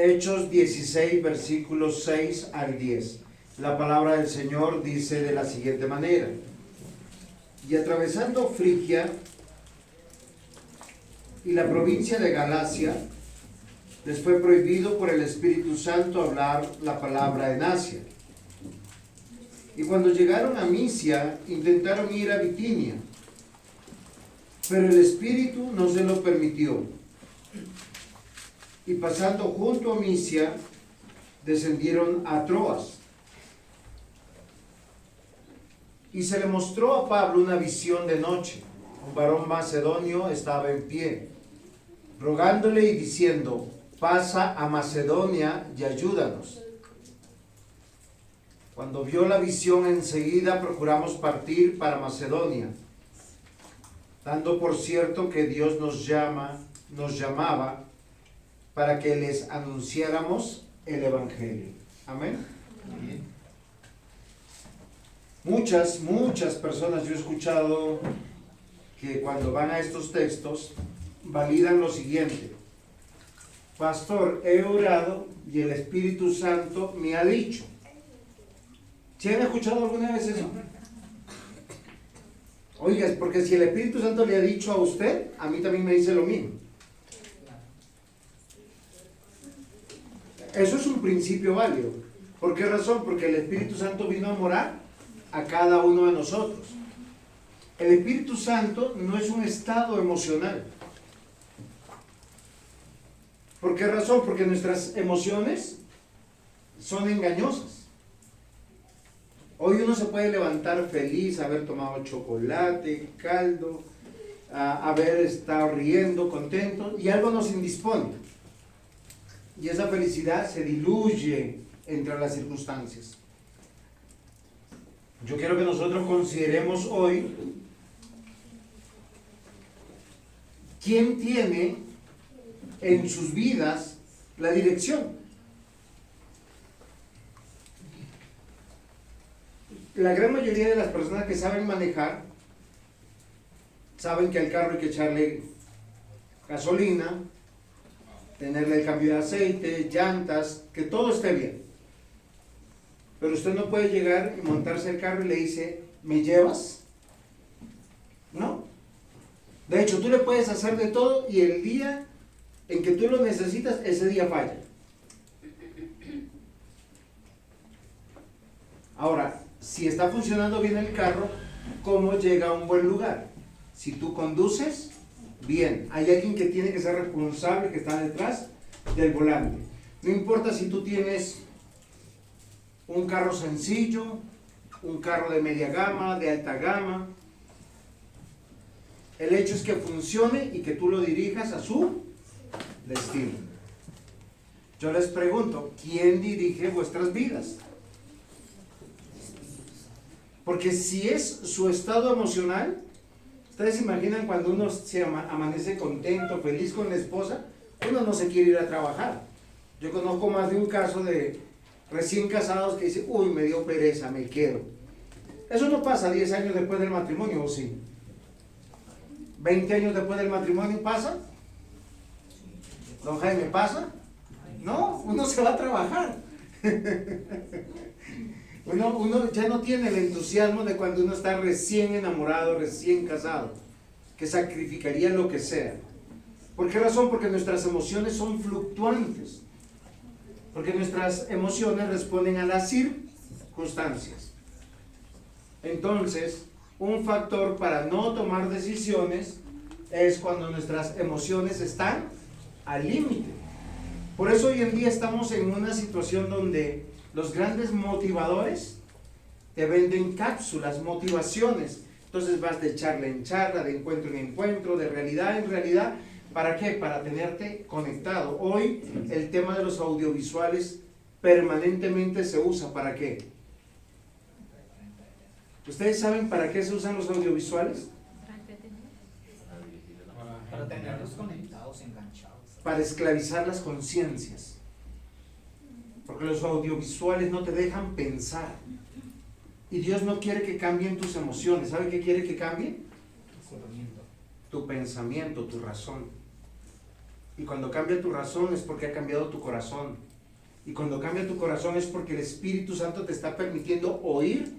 Hechos 16, versículos 6 al 10. La palabra del Señor dice de la siguiente manera: y atravesando Frigia y la provincia de Galacia, les fue prohibido por el Espíritu Santo hablar la palabra en Asia. Y cuando llegaron a Misia, intentaron ir a Bitinia, pero el Espíritu no se lo permitió. Y pasando junto a Misia, descendieron a Troas. Y se le mostró a Pablo una visión de noche. Un varón macedonio estaba en pie, rogándole y diciendo: pasa a Macedonia y ayúdanos. Cuando vio la visión, enseguida procuramos partir para Macedonia, dando por cierto que Dios nos llamaba para que les anunciáramos el Evangelio. Amén. Amén. Muchas personas, yo he escuchado que cuando van a estos textos validan lo siguiente: pastor, he orado y el Espíritu Santo me ha dicho. ¿Sí han escuchado alguna vez eso? Oiga, porque si el Espíritu Santo le ha dicho a usted, a mí también me dice lo mismo. Eso es un principio válido. ¿Por qué razón? Porque el Espíritu Santo vino a morar a cada uno de nosotros. El Espíritu Santo no es un estado emocional. ¿Por qué razón? Porque nuestras emociones son engañosas. Hoy uno se puede levantar feliz, haber tomado chocolate, caldo, haber estado riendo, contento, y algo nos indispone. Y esa felicidad se diluye entre las circunstancias. Yo quiero que nosotros consideremos hoy quién tiene en sus vidas la dirección. La gran mayoría de las personas que saben manejar, saben que al carro hay que echarle gasolina, tenerle el cambio de aceite, llantas, que todo esté bien. Pero usted no puede llegar y montarse el carro y le dice: ¿me llevas? No. De hecho, tú le puedes hacer de todo y el día en que tú lo necesitas, ese día falla. Ahora, si está funcionando bien el carro, ¿cómo llega a un buen lugar? Si tú conduces bien, hay alguien que tiene que ser responsable, que está detrás del volante. No importa si tú tienes un carro sencillo, un carro de media gama, de alta gama. El hecho es que funcione y que tú lo dirijas a su destino. Yo les pregunto, ¿quién dirige vuestras vidas? Porque si es su estado emocional, ustedes se imaginan cuando uno se amanece contento, feliz con la esposa, uno no se quiere ir a trabajar. Yo conozco más de un caso de recién casados que dicen: uy, me dio pereza, me quedo. Eso no pasa 10 años después del matrimonio, ¿o sí? 20 años después del matrimonio pasa. Don Jaime, ¿pasa? No, uno se va a trabajar. Uno ya no tiene el entusiasmo de cuando uno está recién enamorado, recién casado, que sacrificaría lo que sea. ¿Por qué razón? Porque nuestras emociones son fluctuantes. Porque nuestras emociones responden a las circunstancias. Entonces, un factor para no tomar decisiones es cuando nuestras emociones están al límite. Por eso hoy en día estamos en una situación donde los grandes motivadores te venden cápsulas, motivaciones. Entonces vas de charla en charla, de encuentro en encuentro, de realidad en realidad. ¿Para qué? Para tenerte conectado. Hoy el tema de los audiovisuales permanentemente se usa. ¿Para qué? ¿Ustedes saben para qué se usan los audiovisuales? Para tenerlos conectados, enganchados. Para esclavizar las conciencias. Porque los audiovisuales no te dejan pensar. Y Dios no quiere que cambien tus emociones. ¿Sabe qué quiere que cambie? Tu pensamiento, tu razón. Y cuando cambia tu razón es porque ha cambiado tu corazón. Y cuando cambia tu corazón es porque el Espíritu Santo te está permitiendo oír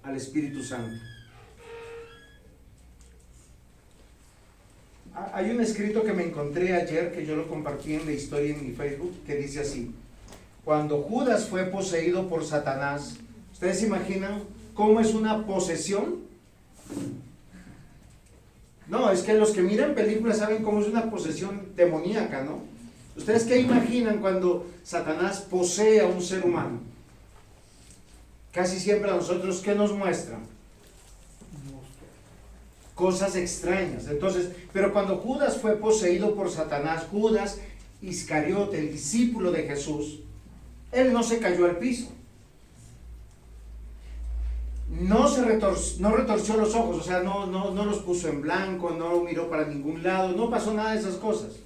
al Espíritu Santo. Hay un escrito que me encontré ayer, que yo lo compartí en la historia en mi Facebook, que dice así: cuando Judas fue poseído por Satanás, ¿ustedes se imaginan cómo es una posesión? No, es que los que miran películas saben cómo es una posesión demoníaca, ¿no? ¿Ustedes qué imaginan cuando Satanás posee a un ser humano? Casi siempre a nosotros, ¿qué nos muestra? Cosas extrañas. Entonces, pero cuando Judas fue poseído por Satanás, Judas Iscariote, el discípulo de Jesús, él no se cayó al piso. No retorció los ojos, o sea, no los puso en blanco, no miró para ningún lado, no pasó nada de esas cosas.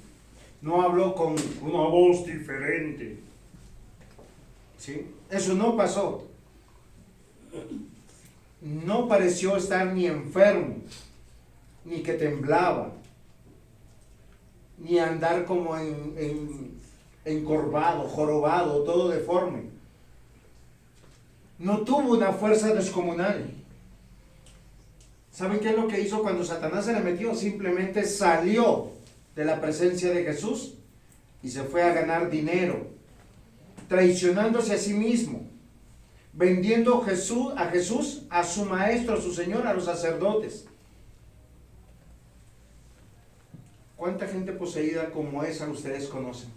No habló con una voz diferente. ¿Sí? Eso no pasó. No pareció estar ni enfermo, ni que temblaba, ni andar como encorvado, jorobado, todo deforme. No tuvo una fuerza descomunal. ¿Saben qué es lo que hizo cuando Satanás se le metió? Simplemente salió de la presencia de Jesús y se fue a ganar dinero, traicionándose a sí mismo, vendiendo a Jesús, a su maestro, a su Señor, a los sacerdotes. ¿Cuánta gente poseída como esa ustedes conocen?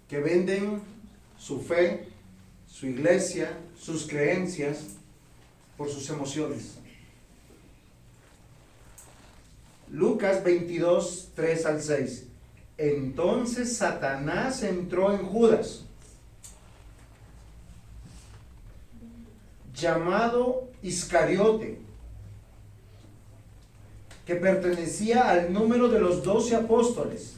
Que venden su fe, su iglesia, sus creencias por sus emociones. Lucas 22, 3 al 6. Entonces Satanás entró en Judas, llamado Iscariote, que pertenecía al número de los 12 apóstoles.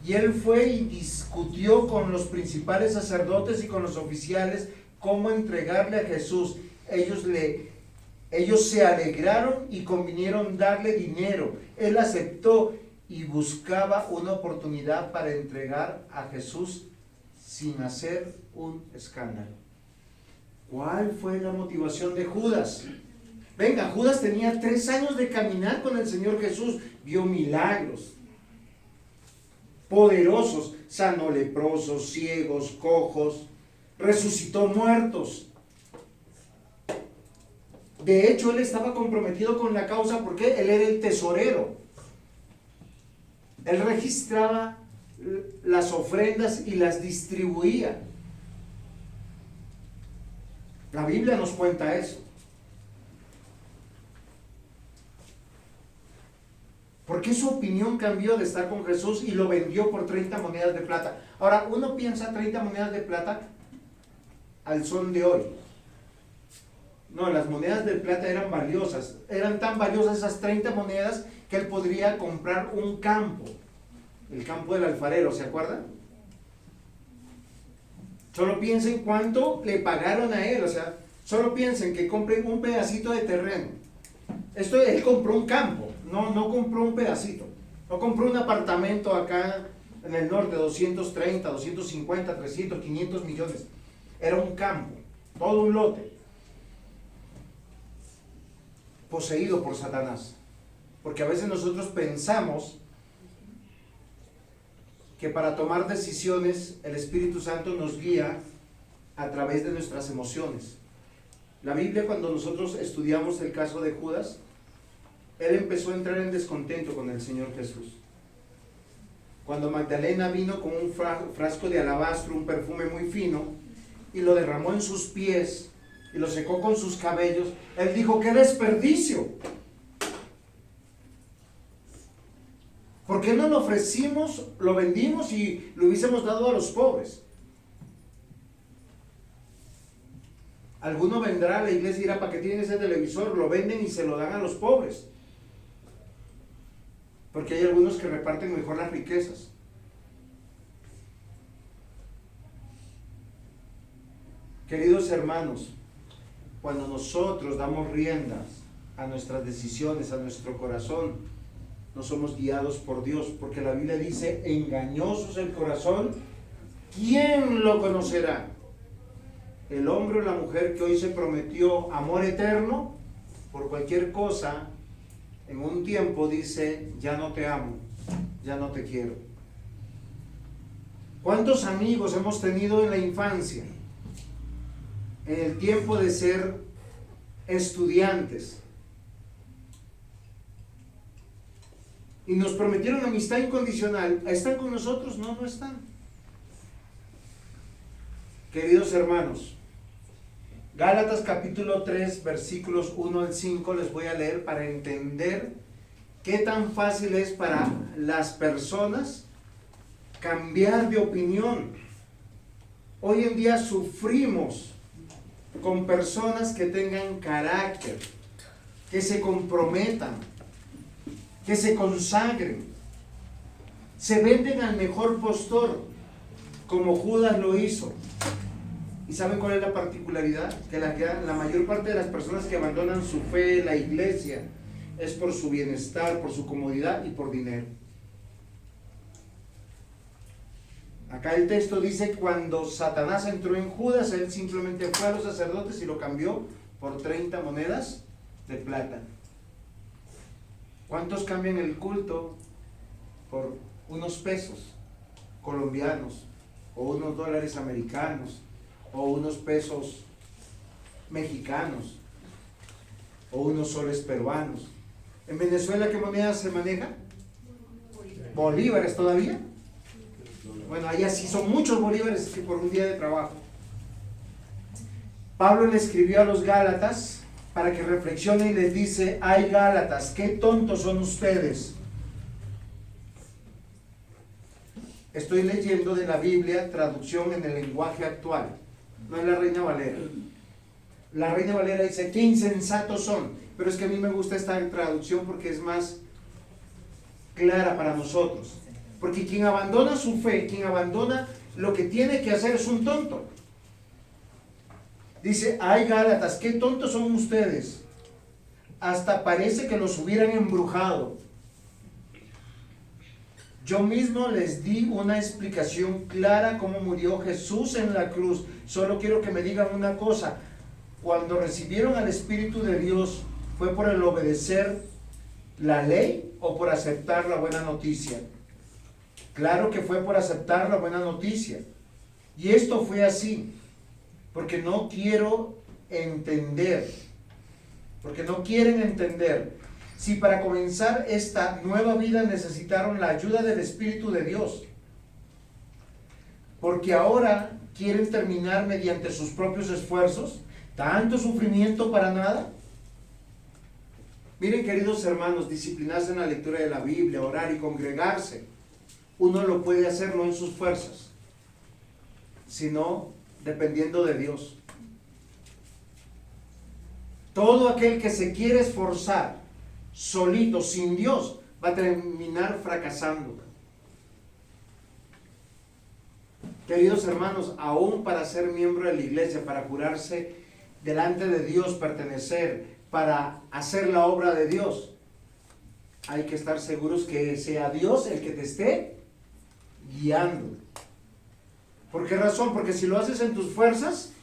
Y él fue y discutió con los principales sacerdotes y con los oficiales cómo entregarle a Jesús. Ellos se alegraron y convinieron darle dinero. Él aceptó y buscaba una oportunidad para entregar a Jesús sin hacer un escándalo. ¿Cuál fue la motivación de Judas? Venga, Judas tenía 3 años de caminar con el Señor Jesús, vio milagros poderosos, sanó leprosos, ciegos, cojos, resucitó muertos. De hecho, él estaba comprometido con la causa porque él era el tesorero. Él registraba las ofrendas y las distribuía. La Biblia nos cuenta eso. ¿Por qué su opinión cambió de estar con Jesús y lo vendió por 30 monedas de plata? Ahora, uno piensa 30 monedas de plata al son de hoy. No, las monedas de plata eran valiosas. Eran tan valiosas esas 30 monedas que él podría comprar un campo. El campo del alfarero, ¿se acuerdan? Solo piensen cuánto le pagaron a él. O sea, solo piensen que compren un pedacito de terreno. Él compró un campo. No compró un pedacito, no compró un apartamento acá en el norte, 230, 250, 300, 500 millones. Era un campo, todo un lote, poseído por Satanás. Porque a veces nosotros pensamos que para tomar decisiones el Espíritu Santo nos guía a través de nuestras emociones. La Biblia, cuando nosotros estudiamos el caso de Judas, él empezó a entrar en descontento con el Señor Jesús. Cuando Magdalena vino con un frasco de alabastro, un perfume muy fino, y lo derramó en sus pies, y lo secó con sus cabellos, él dijo: ¡qué desperdicio! ¿Por qué no lo ofrecimos, lo vendimos y lo hubiésemos dado a los pobres? Alguno vendrá a la iglesia y dirá: ¿para qué tienen ese televisor? Lo venden y se lo dan a los pobres. Porque hay algunos que reparten mejor las riquezas. Queridos hermanos, cuando nosotros damos riendas a nuestras decisiones, a nuestro corazón, no somos guiados por Dios, porque la Biblia dice, engañoso es el corazón, ¿quién lo conocerá? El hombre o la mujer que hoy se prometió amor eterno, por cualquier cosa, en un tiempo dice, ya no te amo, ya no te quiero. ¿Cuántos amigos hemos tenido en la infancia? En el tiempo de ser estudiantes. Y nos prometieron amistad incondicional. ¿Están con nosotros? No, no están. Queridos hermanos, Gálatas capítulo 3, versículos 1 al 5, les voy a leer para entender qué tan fácil es para las personas cambiar de opinión. Hoy en día sufrimos con personas que tengan carácter, que se comprometan, que se consagren, se venden al mejor postor, como Judas lo hizo. ¿Y saben cuál es la particularidad? Que la mayor parte de las personas que abandonan su fe, la iglesia, es por su bienestar, por su comodidad y por dinero. Acá el texto dice, cuando Satanás entró en Judas, él simplemente fue a los sacerdotes y lo cambió por 30 monedas de plata. ¿Cuántos cambian el culto por unos pesos colombianos, o unos dólares americanos, o unos pesos mexicanos, o unos soles peruanos? ¿En Venezuela qué moneda se maneja? Bolívares todavía. Bueno, allá sí son muchos bolívares que por un día de trabajo. Pablo le escribió a los Gálatas para que reflexionen y les dice, ay Gálatas, qué tontos son ustedes. Estoy leyendo de la Biblia, traducción en el lenguaje actual, no es la Reina Valera. La Reina Valera dice, qué insensatos son, pero es que a mí me gusta esta traducción porque es más clara para nosotros. Porque quien abandona su fe, quien abandona lo que tiene que hacer es un tonto. Dice, ay Gálatas, qué tontos son ustedes. Hasta parece que los hubieran embrujado. Yo mismo les di una explicación clara cómo murió Jesús en la cruz. Solo quiero que me digan una cosa. Cuando recibieron al Espíritu de Dios, ¿fue por el obedecer la ley o por aceptar la buena noticia? Claro que fue por aceptar la buena noticia. Y esto fue así, porque no quiero entender, porque no quieren entender, si para comenzar esta nueva vida necesitaron la ayuda del Espíritu de Dios, porque ahora quieren terminar mediante sus propios esfuerzos, tanto sufrimiento para nada. Miren, queridos hermanos, disciplinarse en la lectura de la Biblia, orar y congregarse, uno lo puede hacer no en sus fuerzas, sino dependiendo de Dios. Todo aquel que se quiere esforzar solito, sin Dios, va a terminar fracasando. Queridos hermanos, aún para ser miembro de la iglesia, para jurarse delante de Dios, pertenecer, para hacer la obra de Dios, hay que estar seguros que sea Dios el que te esté guiando. ¿Por qué razón? Porque si lo haces en tus fuerzas,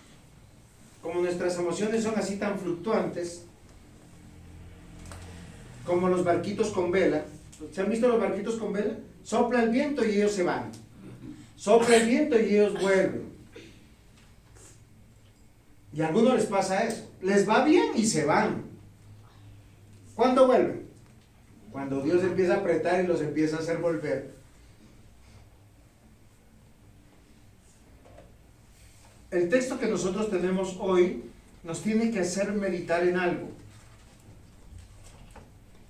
como nuestras emociones son así tan fluctuantes, como los barquitos con vela. ¿Se han visto los barquitos con vela? Sopla el viento y ellos se van. Sopla el viento y ellos vuelven. Y a algunos les pasa eso. Les va bien y se van. ¿Cuándo vuelven? Cuando Dios empieza a apretar y los empieza a hacer volver. El texto que nosotros tenemos hoy nos tiene que hacer meditar en algo.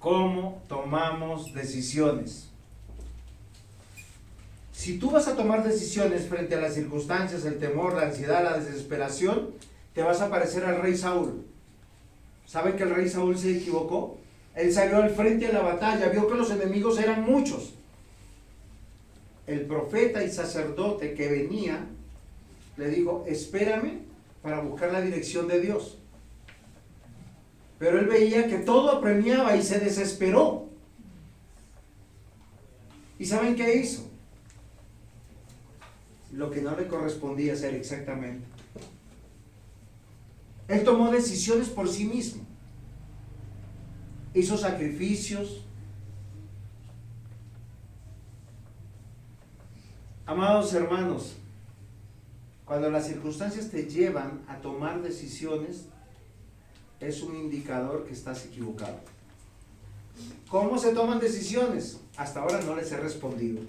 ¿Cómo tomamos decisiones? Si tú vas a tomar decisiones frente a las circunstancias, el temor, la ansiedad, la desesperación, te vas a parecer al rey Saúl. ¿Saben que el rey Saúl se equivocó? Él salió al frente de la batalla, vio que los enemigos eran muchos. El profeta y sacerdote que venía le dijo, espérame para buscar la dirección de Dios. Pero él veía que todo apremiaba y se desesperó. ¿Y saben qué hizo? Lo que no le correspondía hacer exactamente. Él tomó decisiones por sí mismo. Hizo sacrificios. Amados hermanos, cuando las circunstancias te llevan a tomar decisiones, es un indicador que estás equivocado. ¿Cómo se toman decisiones? Hasta ahora no les he respondido.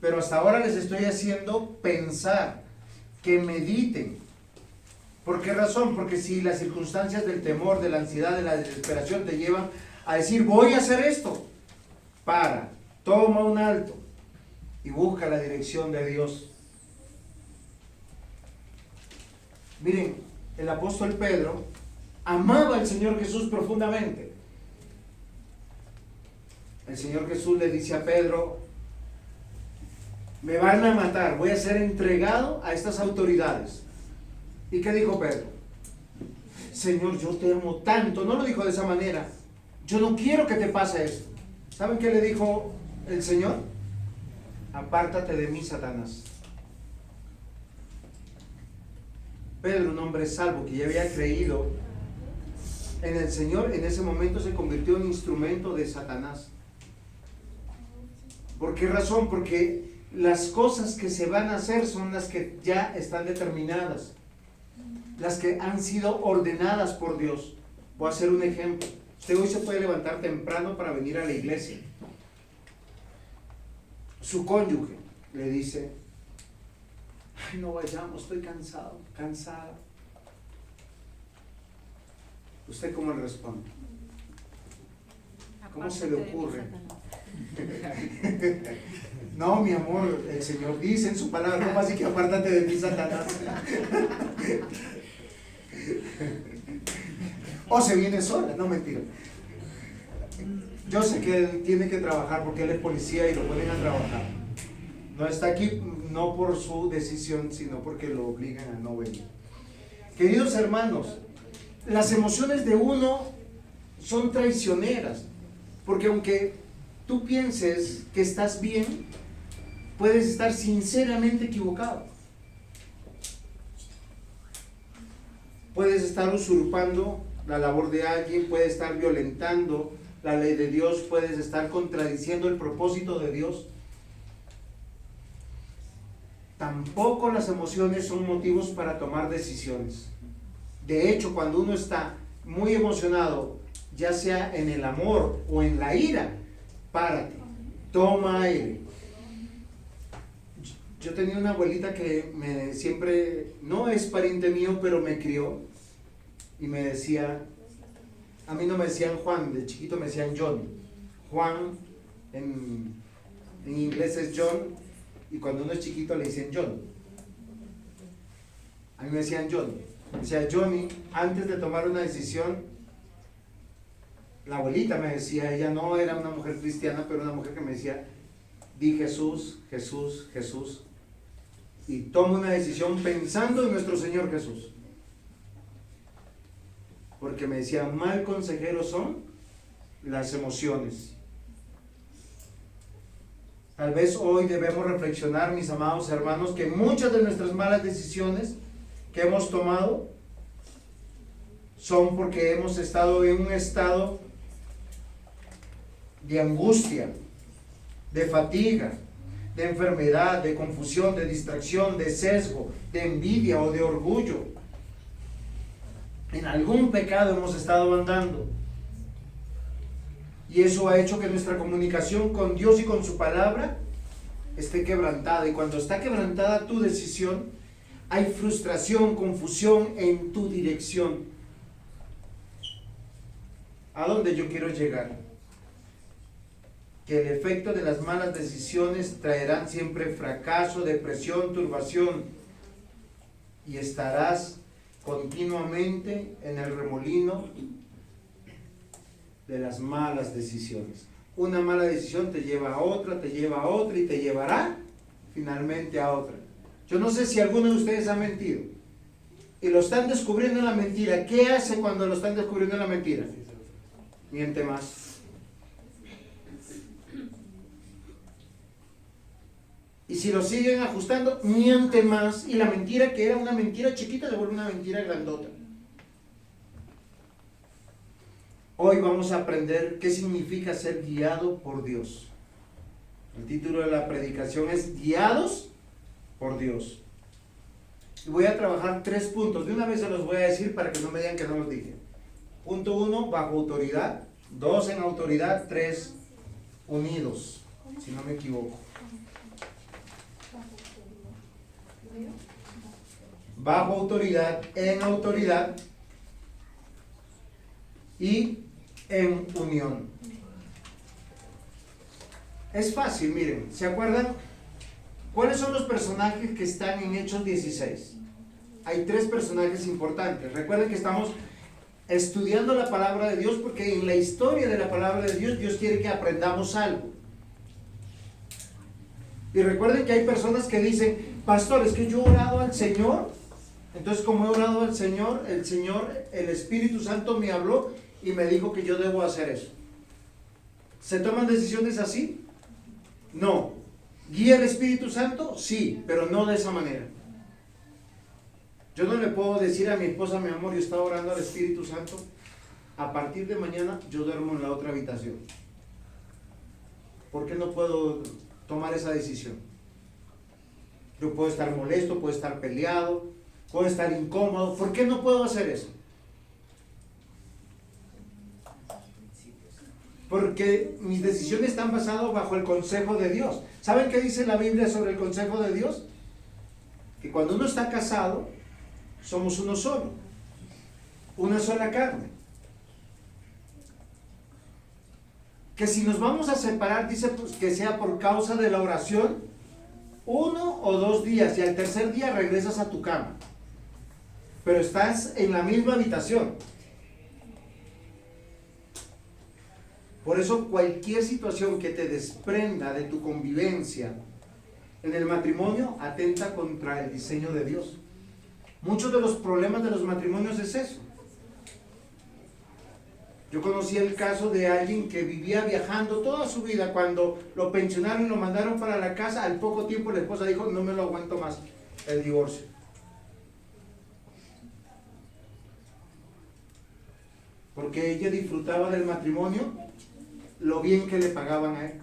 Pero hasta ahora les estoy haciendo pensar, que mediten. ¿Por qué razón? Porque si las circunstancias del temor, de la ansiedad, de la desesperación te llevan a decir, voy a hacer esto, para, toma un alto y busca la dirección de Dios. Miren, el apóstol Pedro amaba al Señor Jesús profundamente. El Señor Jesús le dice a Pedro, me van a matar, voy a ser entregado a estas autoridades. ¿Y qué dijo Pedro? Señor, yo te amo tanto. No lo dijo de esa manera. Yo no quiero que te pase esto. ¿Saben qué le dijo el Señor? Apártate de mí, Satanás. Pedro, un hombre salvo que ya había creído en el Señor, en ese momento se convirtió en instrumento de Satanás. ¿Por qué razón? Porque las cosas que se van a hacer son las que ya están determinadas, las que han sido ordenadas por Dios. Voy a hacer un ejemplo. Usted hoy se puede levantar temprano para venir a la iglesia. Su cónyuge le dice, ay, no vayamos, estoy cansado, cansada. ¿Usted cómo le responde? ¿Cómo se le ocurre? No, mi amor, el Señor dice en su palabra, ¿cómo así que apártate de mí, Satanás? O se viene sola, no, mentira. Yo sé que él tiene que trabajar porque él es policía y lo ponen a trabajar. No está aquí no por su decisión, sino porque lo obligan a no venir. Queridos hermanos, las emociones de uno son traicioneras, porque aunque tú pienses que estás bien, puedes estar sinceramente equivocado. Puedes estar usurpando la labor de alguien, puedes estar violentando la ley de Dios, puedes estar contradiciendo el propósito de Dios. Tampoco las emociones son motivos para tomar decisiones. De hecho, cuando uno está muy emocionado, ya sea en el amor o en la ira, párate, toma aire. Yo tenía una abuelita que siempre, no es pariente mío, pero me crió y me decía, a mí no me decían Juan, de chiquito me decían John. Juan en inglés es John, y cuando uno es chiquito le dicen John. A mí me decían John. Me decía Johnny, antes de tomar una decisión, la abuelita me decía, ella no era una mujer cristiana, pero una mujer que me decía, di Jesús, Jesús, Jesús, y toma una decisión pensando en nuestro Señor Jesús. Porque me decía, mal consejero son las emociones. Tal vez hoy debemos reflexionar, mis amados hermanos, que muchas de nuestras malas decisiones que hemos tomado son porque hemos estado en un estado de angustia, de fatiga, de enfermedad, de confusión, de distracción, de sesgo, de envidia o de orgullo. En algún pecado hemos estado andando. Y eso ha hecho que nuestra comunicación con Dios y con su palabra esté quebrantada. Y cuando está quebrantada tu decisión, hay frustración, confusión en tu dirección. ¿A dónde yo quiero llegar? Que el efecto de las malas decisiones traerán siempre fracaso, depresión, turbación, y estarás continuamente en el remolino de las malas decisiones. Una mala decisión te lleva a otra y te llevará finalmente a otra. Yo no sé si alguno de ustedes ha mentido y lo están descubriendo en la mentira. ¿Qué hace cuando lo están descubriendo en la mentira? Miente más. Y si lo siguen ajustando, miente más. Y la mentira que era una mentira chiquita se vuelve una mentira grandota. Hoy vamos a aprender qué significa ser guiado por Dios. El título de la predicación es Guiados por Dios. Y voy a trabajar 3 puntos. De una vez se los voy a decir para que no me digan que no los dije. Punto 1, bajo autoridad. 2, en autoridad. 3, unidos, si no me equivoco. Bajo autoridad, en autoridad y en unión. Es fácil, miren, ¿se acuerdan? ¿Cuáles son los personajes que están en Hechos 16? Hay 3 personajes importantes. Recuerden que estamos estudiando la palabra de Dios porque en la historia de la palabra de Dios, Dios quiere que aprendamos algo. Y recuerden que hay personas que dicen, pastor, es que yo he orado al Señor. Entonces, como he orado al Señor, el Espíritu Santo me habló y me dijo que yo debo hacer eso. ¿Se toman decisiones así? No. ¿Guía el Espíritu Santo? Sí, pero no de esa manera. Yo no le puedo decir a mi esposa, mi amor, yo estaba orando al Espíritu Santo, a partir de mañana yo duermo en la otra habitación. ¿Por qué no puedo tomar esa decisión? Yo puedo estar molesto, puedo estar peleado, puedo estar incómodo. ¿Por qué no puedo hacer eso? Porque mis decisiones están basadas bajo el consejo de Dios. ¿Saben qué dice la Biblia sobre el consejo de Dios? Que cuando uno está casado, somos uno solo, una sola carne. Que si nos vamos a separar, dice pues, que sea por causa de la oración, 1 o 2 días, y al tercer día regresas a tu cama. Pero estás en la misma habitación. Por eso cualquier situación que te desprenda de tu convivencia en el matrimonio atenta contra el diseño de Dios. Muchos de los problemas de los matrimonios es eso. Yo conocí el caso de alguien que vivía viajando toda su vida. Cuando lo pensionaron y lo mandaron para la casa, al poco tiempo la esposa dijo, no me lo aguanto más, el divorcio. Porque ella disfrutaba del matrimonio, lo bien que le pagaban a él.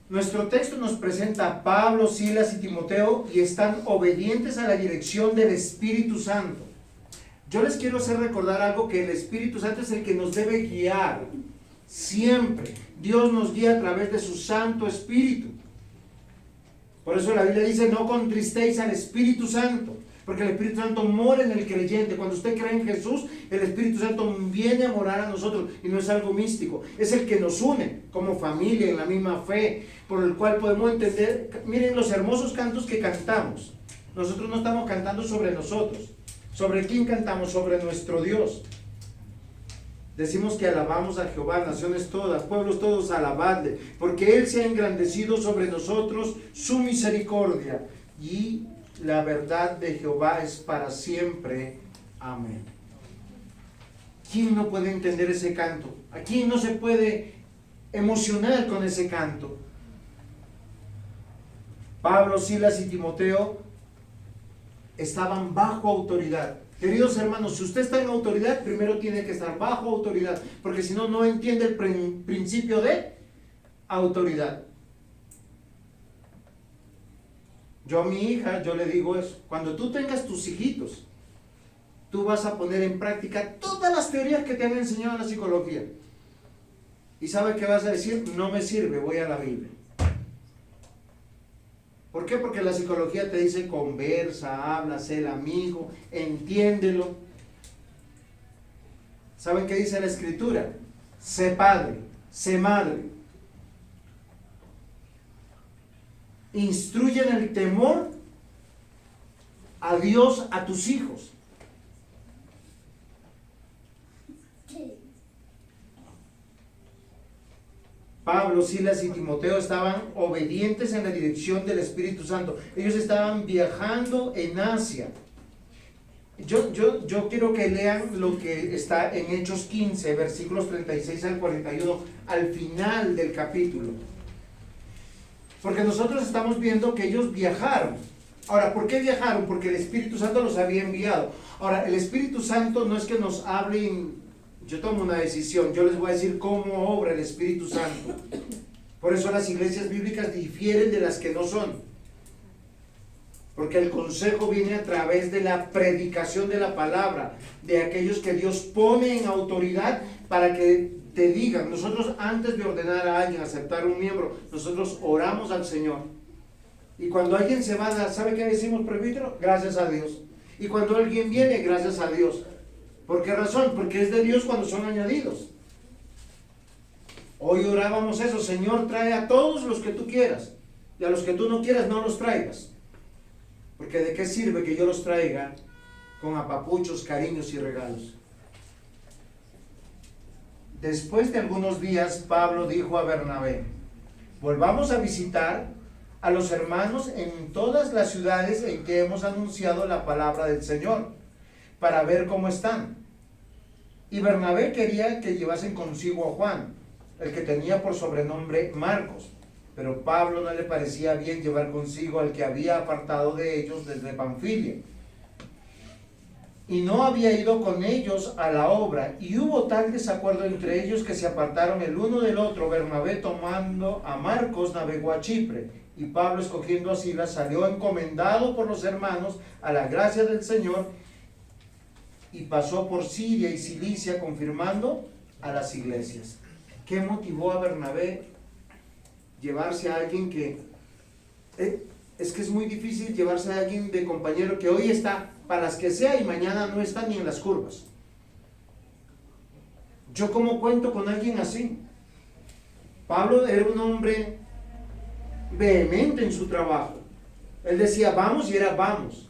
Nuestro texto nos presenta a Pablo, Silas y Timoteo y están obedientes a la dirección del Espíritu Santo. Yo les quiero hacer recordar algo, que el Espíritu Santo es el que nos debe guiar siempre. Dios nos guía a través de su Santo Espíritu. Por eso la Biblia dice, no contristéis al Espíritu Santo, porque el Espíritu Santo mora en el creyente. Cuando usted cree en Jesús, el Espíritu Santo viene a morar a nosotros, y no es algo místico, es el que nos une como familia en la misma fe, por el cual podemos entender. Miren los hermosos cantos que cantamos. Nosotros no estamos cantando sobre nosotros. ¿Sobre quién cantamos? Sobre nuestro Dios. Decimos que alabamos a Jehová, naciones todas, pueblos todos, alabadle, porque Él se ha engrandecido sobre nosotros su misericordia, y la verdad de Jehová es para siempre. Amén. ¿Quién no puede entender ese canto? ¿A quién no se puede emocionar con ese canto? Pablo, Silas y Timoteo estaban bajo autoridad. Queridos hermanos, si usted está en autoridad, primero tiene que estar bajo autoridad, porque si no, no entiende el principio de autoridad. Yo a mi hija, yo le digo eso, cuando tú tengas tus hijitos, tú vas a poner en práctica todas las teorías que te han enseñado en la psicología. ¿Y sabe qué vas a decir? No me sirve, voy a la Biblia. ¿Por qué? Porque la psicología te dice conversa, habla, sé el amigo, entiéndelo. ¿Saben qué dice la Escritura? Sé padre, sé madre. Instruye en el temor a Dios a tus hijos. Pablo, Silas y Timoteo estaban obedientes en la dirección del Espíritu Santo. Ellos estaban viajando en Asia. Yo quiero que lean lo que está en Hechos 15, versículos 36 al 41, al final del capítulo. Porque nosotros estamos viendo que ellos viajaron. Ahora, ¿por qué viajaron? Porque el Espíritu Santo los había enviado. Ahora, el Espíritu Santo no es que nos hablen, yo tomo una decisión, yo les voy a decir cómo obra el Espíritu Santo. Por eso las iglesias bíblicas difieren de las que no son. Porque el consejo viene a través de la predicación de la palabra, de aquellos que Dios pone en autoridad para que te digan. Nosotros, antes de ordenar a alguien, aceptar un miembro, nosotros oramos al Señor. Y cuando alguien se va, ¿sabe qué decimos, presbítero? Gracias a Dios. Y cuando alguien viene, gracias a Dios. ¿Por qué razón? Porque es de Dios cuando son añadidos. Hoy orábamos eso: Señor, trae a todos los que tú quieras, y a los que tú no quieras no los traigas. Porque ¿de qué sirve que yo los traiga con apapuchos, cariños y regalos? Después de algunos días, Pablo dijo a Bernabé: volvamos a visitar a los hermanos en todas las ciudades en que hemos anunciado la palabra del Señor, para ver cómo están. Y Bernabé quería que llevasen consigo a Juan, el que tenía por sobrenombre Marcos. Pero Pablo no le parecía bien llevar consigo al que había apartado de ellos desde Panfilia. Y no había ido con ellos a la obra, y hubo tal desacuerdo entre ellos que se apartaron el uno del otro. Bernabé, tomando a Marcos, navegó a Chipre, y Pablo, escogiendo a Silas, salió encomendado por los hermanos a la gracia del Señor, y pasó por Siria y Cilicia, confirmando a las iglesias. ¿Qué motivó a Bernabé llevarse a alguien que... es que es muy difícil llevarse a alguien de compañero que hoy está para las que sea y mañana no está ni en las curvas? ¿Yo cómo cuento con alguien así? Pablo era un hombre vehemente en su trabajo. Él decía vamos y era vamos.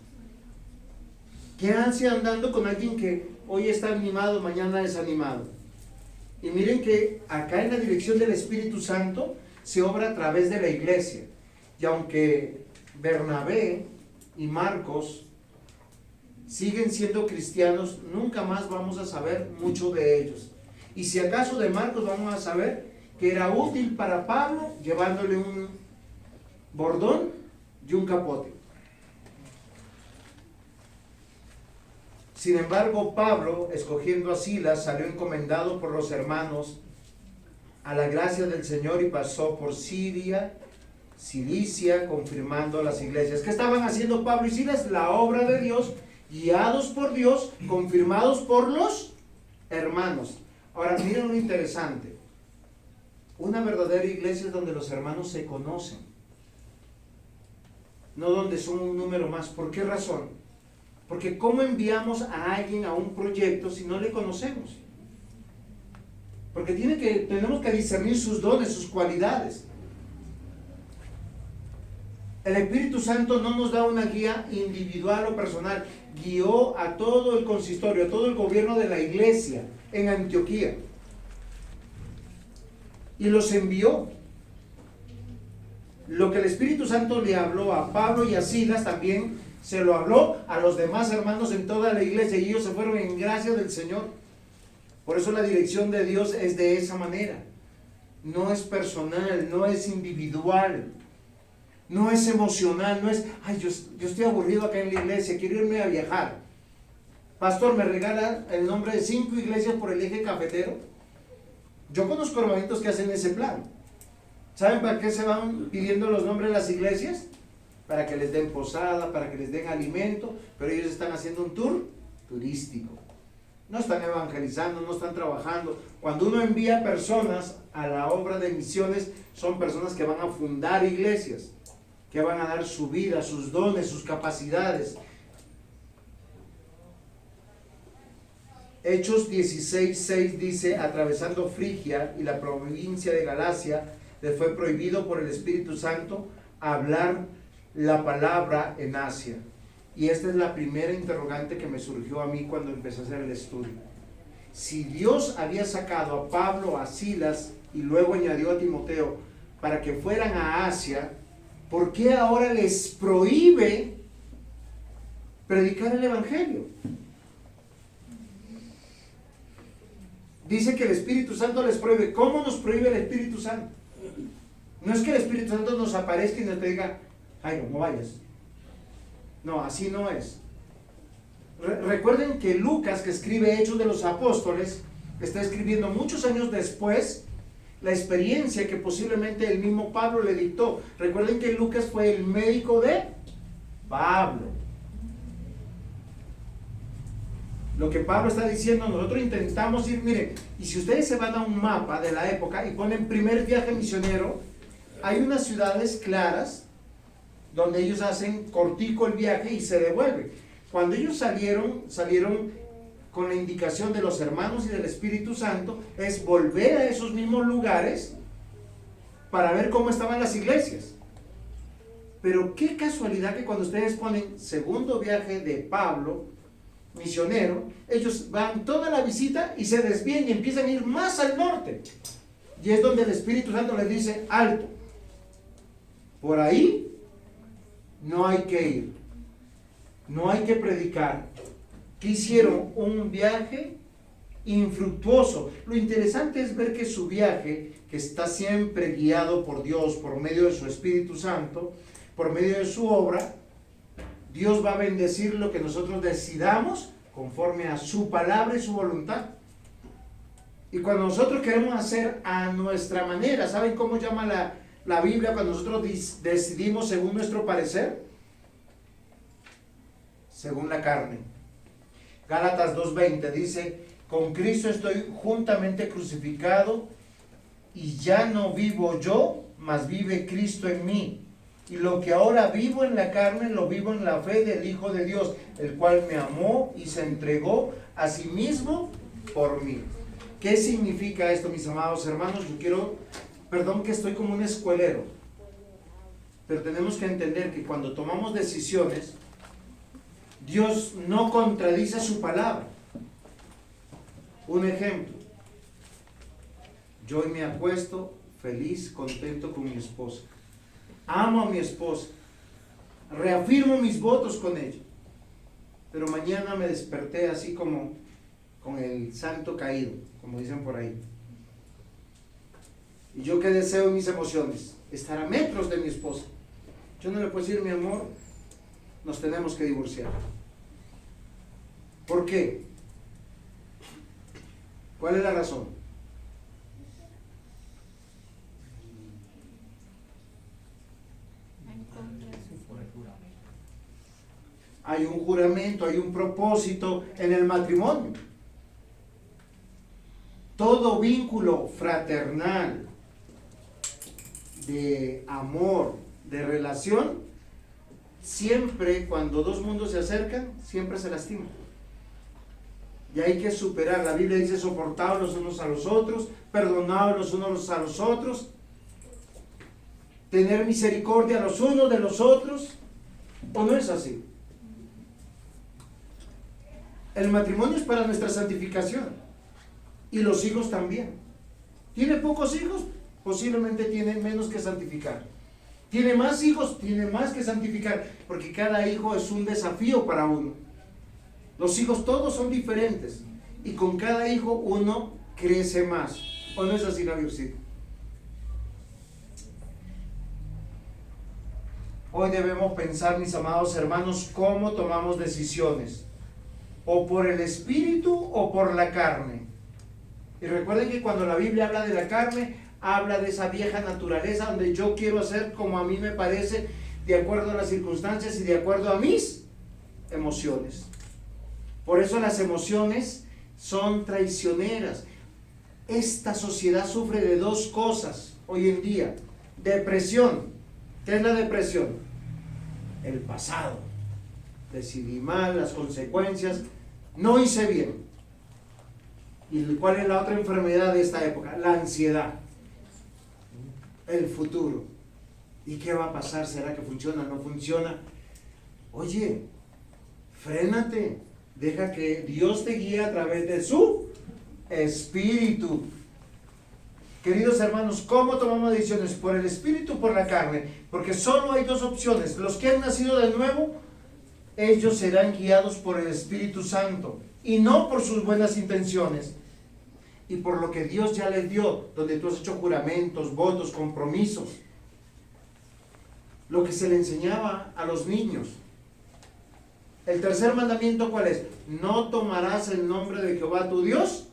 ¿Qué hace andando con alguien que hoy está animado, mañana desanimado? Y miren que acá en la dirección del Espíritu Santo se obra a través de la iglesia. Y aunque Bernabé y Marcos siguen siendo cristianos, nunca más vamos a saber mucho de ellos. Y si acaso de Marcos vamos a saber que era útil para Pablo llevándole un bordón y un capote. Sin embargo, Pablo, escogiendo a Silas, salió encomendado por los hermanos a la gracia del Señor y pasó por Siria, Cilicia, confirmando las iglesias. ¿Qué estaban haciendo Pablo y Silas? La obra de Dios, guiados por Dios, confirmados por los hermanos. Ahora, miren lo interesante. Una verdadera iglesia es donde los hermanos se conocen, no donde son un número más. ¿Por qué razón? Porque ¿cómo enviamos a alguien a un proyecto si no le conocemos? Porque tenemos que discernir sus dones, sus cualidades. El Espíritu Santo no nos da una guía individual o personal. Guió a todo el consistorio, a todo el gobierno de la iglesia en Antioquía. Y los envió. Lo que el Espíritu Santo le habló a Pablo y a Silas, también se lo habló a los demás hermanos en toda la iglesia, y ellos se fueron en gracia del Señor. Por eso la dirección de Dios es de esa manera. No es personal, no es individual, no es emocional, no es, ay, yo estoy aburrido acá en la iglesia, quiero irme a viajar. Pastor, ¿me regala el nombre de 5 iglesias por el eje cafetero? Yo conozco hermanitos que hacen ese plan. ¿Saben para qué se van pidiendo los nombres de las iglesias? Para que les den posada, para que les den alimento, pero ellos están haciendo un tour turístico. No están evangelizando, no están trabajando. Cuando uno envía personas a la obra de misiones, son personas que van a fundar iglesias, que van a dar su vida, sus dones, sus capacidades. Hechos 16:6 dice: atravesando Frigia y la provincia de Galacia, le fue prohibido por el Espíritu Santo hablar la palabra en Asia. Y esta es la primera interrogante que me surgió a mí cuando empecé a hacer el estudio. Si Dios había sacado a Pablo, a Silas y luego añadió a Timoteo para que fueran a Asia, ¿por qué ahora les prohíbe Predicar el Evangelio. Dice que el Espíritu Santo les prohíbe. ¿Cómo nos prohíbe el Espíritu Santo? No es que el Espíritu Santo nos aparezca y nos diga, ay, no vayas. No, así no es. Recuerden que Lucas, que escribe Hechos de los Apóstoles, está escribiendo muchos años después la experiencia que posiblemente el mismo Pablo le dictó. Recuerden que Lucas fue el médico de Pablo. Lo que Pablo está diciendo, nosotros intentamos ir, miren, y si ustedes se van a un mapa de la época y ponen primer viaje misionero, hay unas ciudades claras donde ellos hacen cortico el viaje y se devuelven. Cuando ellos salieron con la indicación de los hermanos y del Espíritu Santo, es volver a esos mismos lugares para ver cómo estaban las iglesias. Pero qué casualidad que cuando ustedes ponen segundo viaje de Pablo, misionero, ellos van toda la visita y se desvían y empiezan a ir más al norte. Y es donde el Espíritu Santo les dice, alto, por ahí no hay que ir, no hay que predicar. Que hicieron un viaje infructuoso. Lo interesante es ver que su viaje, que está siempre guiado por Dios, por medio de su Espíritu Santo, por medio de su obra, Dios va a bendecir lo que nosotros decidamos conforme a su palabra y su voluntad. Y cuando nosotros queremos hacer a nuestra manera, ¿saben cómo llama la Biblia cuando nosotros decidimos según nuestro parecer? Según la carne. Gálatas 2:20 dice, con Cristo estoy juntamente crucificado y ya no vivo yo, mas vive Cristo en mí. Y lo que ahora vivo en la carne, lo vivo en la fe del Hijo de Dios, el cual me amó y se entregó a sí mismo por mí. ¿Qué significa esto, mis amados hermanos? Perdón que estoy como un escuelero, pero tenemos que entender que cuando tomamos decisiones, Dios no contradice su palabra. Un ejemplo, yo hoy me acuesto feliz, contento con mi esposa. Amo a mi esposa, reafirmo mis votos con ella, pero mañana me desperté así como con el santo caído, como dicen por ahí. ¿Y yo qué deseo en mis emociones? Estar a metros de mi esposa. Yo no le puedo decir, mi amor, nos tenemos que divorciar. ¿Por qué? ¿Cuál es la razón? Hay un juramento, hay un propósito en el matrimonio. Todo vínculo fraternal, de amor, de relación, siempre cuando dos mundos se acercan, siempre se lastiman. Y hay que superar. La Biblia dice soportados los unos a los otros, perdonados los unos a los otros, tener misericordia los unos de los otros. ¿O no es así? El matrimonio es para nuestra santificación y los hijos también. ¿Tiene pocos hijos? Posiblemente tiene menos que santificar. ¿Tiene más hijos? Tiene más que santificar, porque cada hijo es un desafío para uno. Los hijos todos son diferentes y con cada hijo uno crece más. ¿O no es así, Javiercito? Hoy debemos pensar, mis amados hermanos, cómo tomamos decisiones, o por el espíritu o por la carne. Y recuerden que cuando la Biblia habla de la carne, habla de esa vieja naturaleza donde yo quiero hacer como a mí me parece, de acuerdo a las circunstancias y de acuerdo a mis emociones. Por eso las emociones son traicioneras. Esta sociedad sufre de dos cosas hoy en día: depresión. ¿Qué es la depresión? El pasado. Decidí mal, las consecuencias, no hice bien. ¿Y cuál es la otra enfermedad de esta época? La ansiedad. El futuro. ¿Y qué va a pasar? ¿Será que funciona? ¿No funciona? Oye, frénate. Deja que Dios te guíe a través de su espíritu. Queridos hermanos, ¿cómo tomamos decisiones? ¿Por el espíritu o por la carne? Porque solo hay dos opciones. Los que han nacido de nuevo ellos serán guiados por el Espíritu Santo y no por sus buenas intenciones y por lo que Dios ya les dio, donde tú has hecho juramentos, votos, compromisos. Lo que se le enseñaba a los niños. El tercer mandamiento, ¿cuál es? No tomarás el nombre de Jehová tu Dios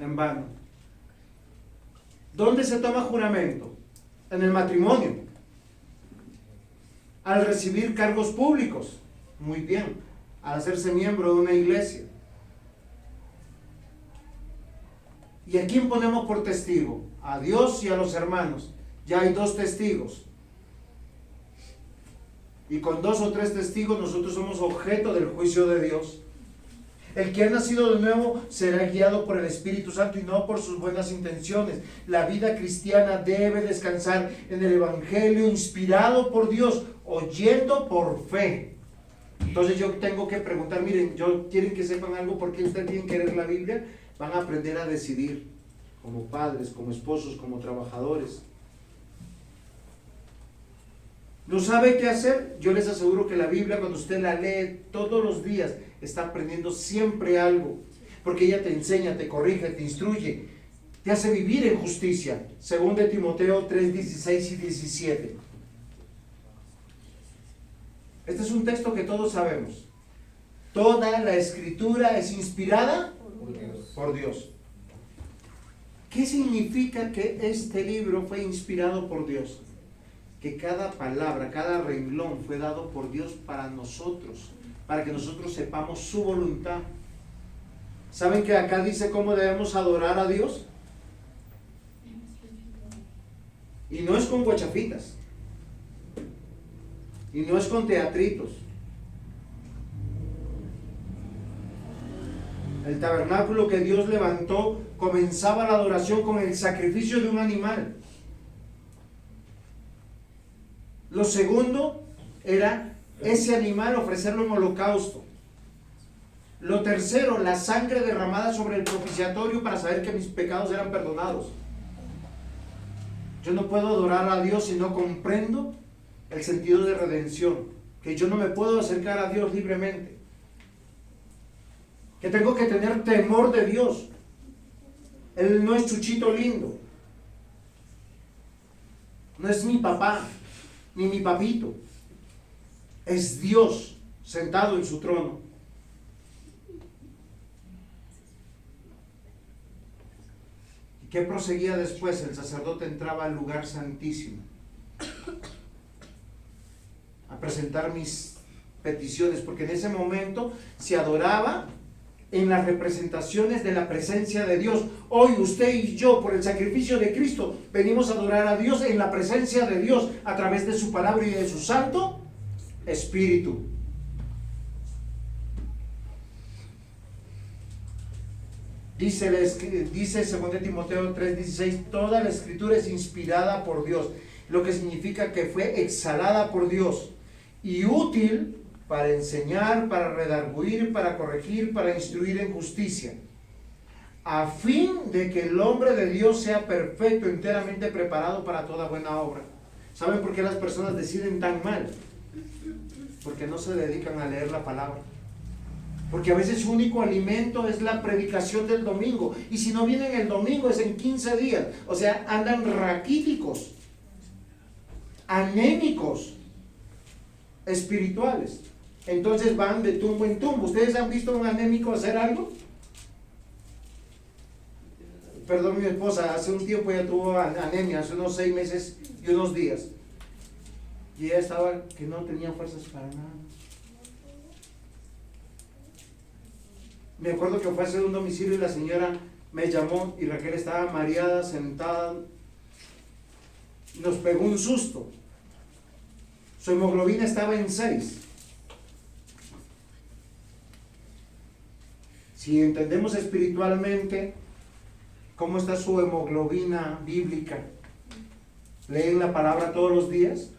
en vano. ¿Dónde se toma juramento? En el matrimonio. Al recibir cargos públicos. Muy bien. Al hacerse miembro de una iglesia. ¿Y a quién ponemos por testigo? A Dios y a los hermanos. Ya hay 2 testigos. Y con 2 o 3 testigos nosotros somos objeto del juicio de Dios. El que ha nacido de nuevo será guiado por el Espíritu Santo y no por sus buenas intenciones. La vida cristiana debe descansar en el Evangelio inspirado por Dios, oyendo por fe. Entonces yo tengo que preguntar, miren, quieren que sepan algo, ¿por qué ustedes tienen que leer la Biblia? Van a aprender a decidir, como padres, como esposos, como trabajadores. ¿No sabe qué hacer? Yo les aseguro que la Biblia, cuando usted la lee todos los días, está aprendiendo siempre algo. Porque ella te enseña, te corrige, te instruye, te hace vivir en justicia. Según de Timoteo 3, 16 y 17. Este es un texto que todos sabemos. Toda la Escritura es inspirada por Dios. ¿Qué significa que este libro fue inspirado por Dios? Que cada palabra, cada renglón fue dado por Dios para nosotros, para que nosotros sepamos su voluntad. ¿Saben que acá dice cómo debemos adorar a Dios? Y no es con guachafitas, y no es con teatritos. El tabernáculo que Dios levantó comenzaba la adoración con el sacrificio de un animal. Lo segundo era ese animal ofrecerlo en holocausto. Lo tercero, la sangre derramada sobre el propiciatorio para saber que mis pecados eran perdonados. Yo no puedo adorar a Dios si no comprendo el sentido de redención, que yo no me puedo acercar a Dios libremente, que tengo que tener temor de Dios. Él no es Chuchito lindo, no es mi papá ni mi papito, es Dios sentado en su trono. ¿Y qué proseguía después? El sacerdote entraba al lugar santísimo a presentar mis peticiones, porque en ese momento se adoraba en las representaciones de la presencia de Dios. Hoy usted y yo, por el sacrificio de Cristo, venimos a adorar a Dios en la presencia de Dios, a través de su palabra y de su Santo Espíritu. Dice 2 Timoteo 3:16, toda la Escritura es inspirada por Dios, lo que significa que fue exhalada por Dios y útil para enseñar, para redarguir, para corregir, para instruir en justicia, a fin de que el hombre de Dios sea perfecto, enteramente preparado para toda buena obra. ¿Saben por qué las personas deciden tan mal? Porque no se dedican a leer la palabra. Porque a veces su único alimento es la predicación del domingo, y si no vienen el domingo es en 15 días. O sea, andan raquíticos, anémicos, espirituales. Entonces van de tumbo en tumbo. ¿Ustedes han visto a un anémico hacer algo? Perdón, mi esposa hace un tiempo ya tuvo anemia, hace unos 6 meses y unos días. Y ella estaba que no tenía fuerzas para nada. Me acuerdo que fue a hacer un domicilio y la señora me llamó y Raquel estaba mareada, sentada. Nos pegó un susto. Su hemoglobina estaba en 6. Si entendemos espiritualmente cómo está su hemoglobina bíblica, ¿leen la palabra todos los días?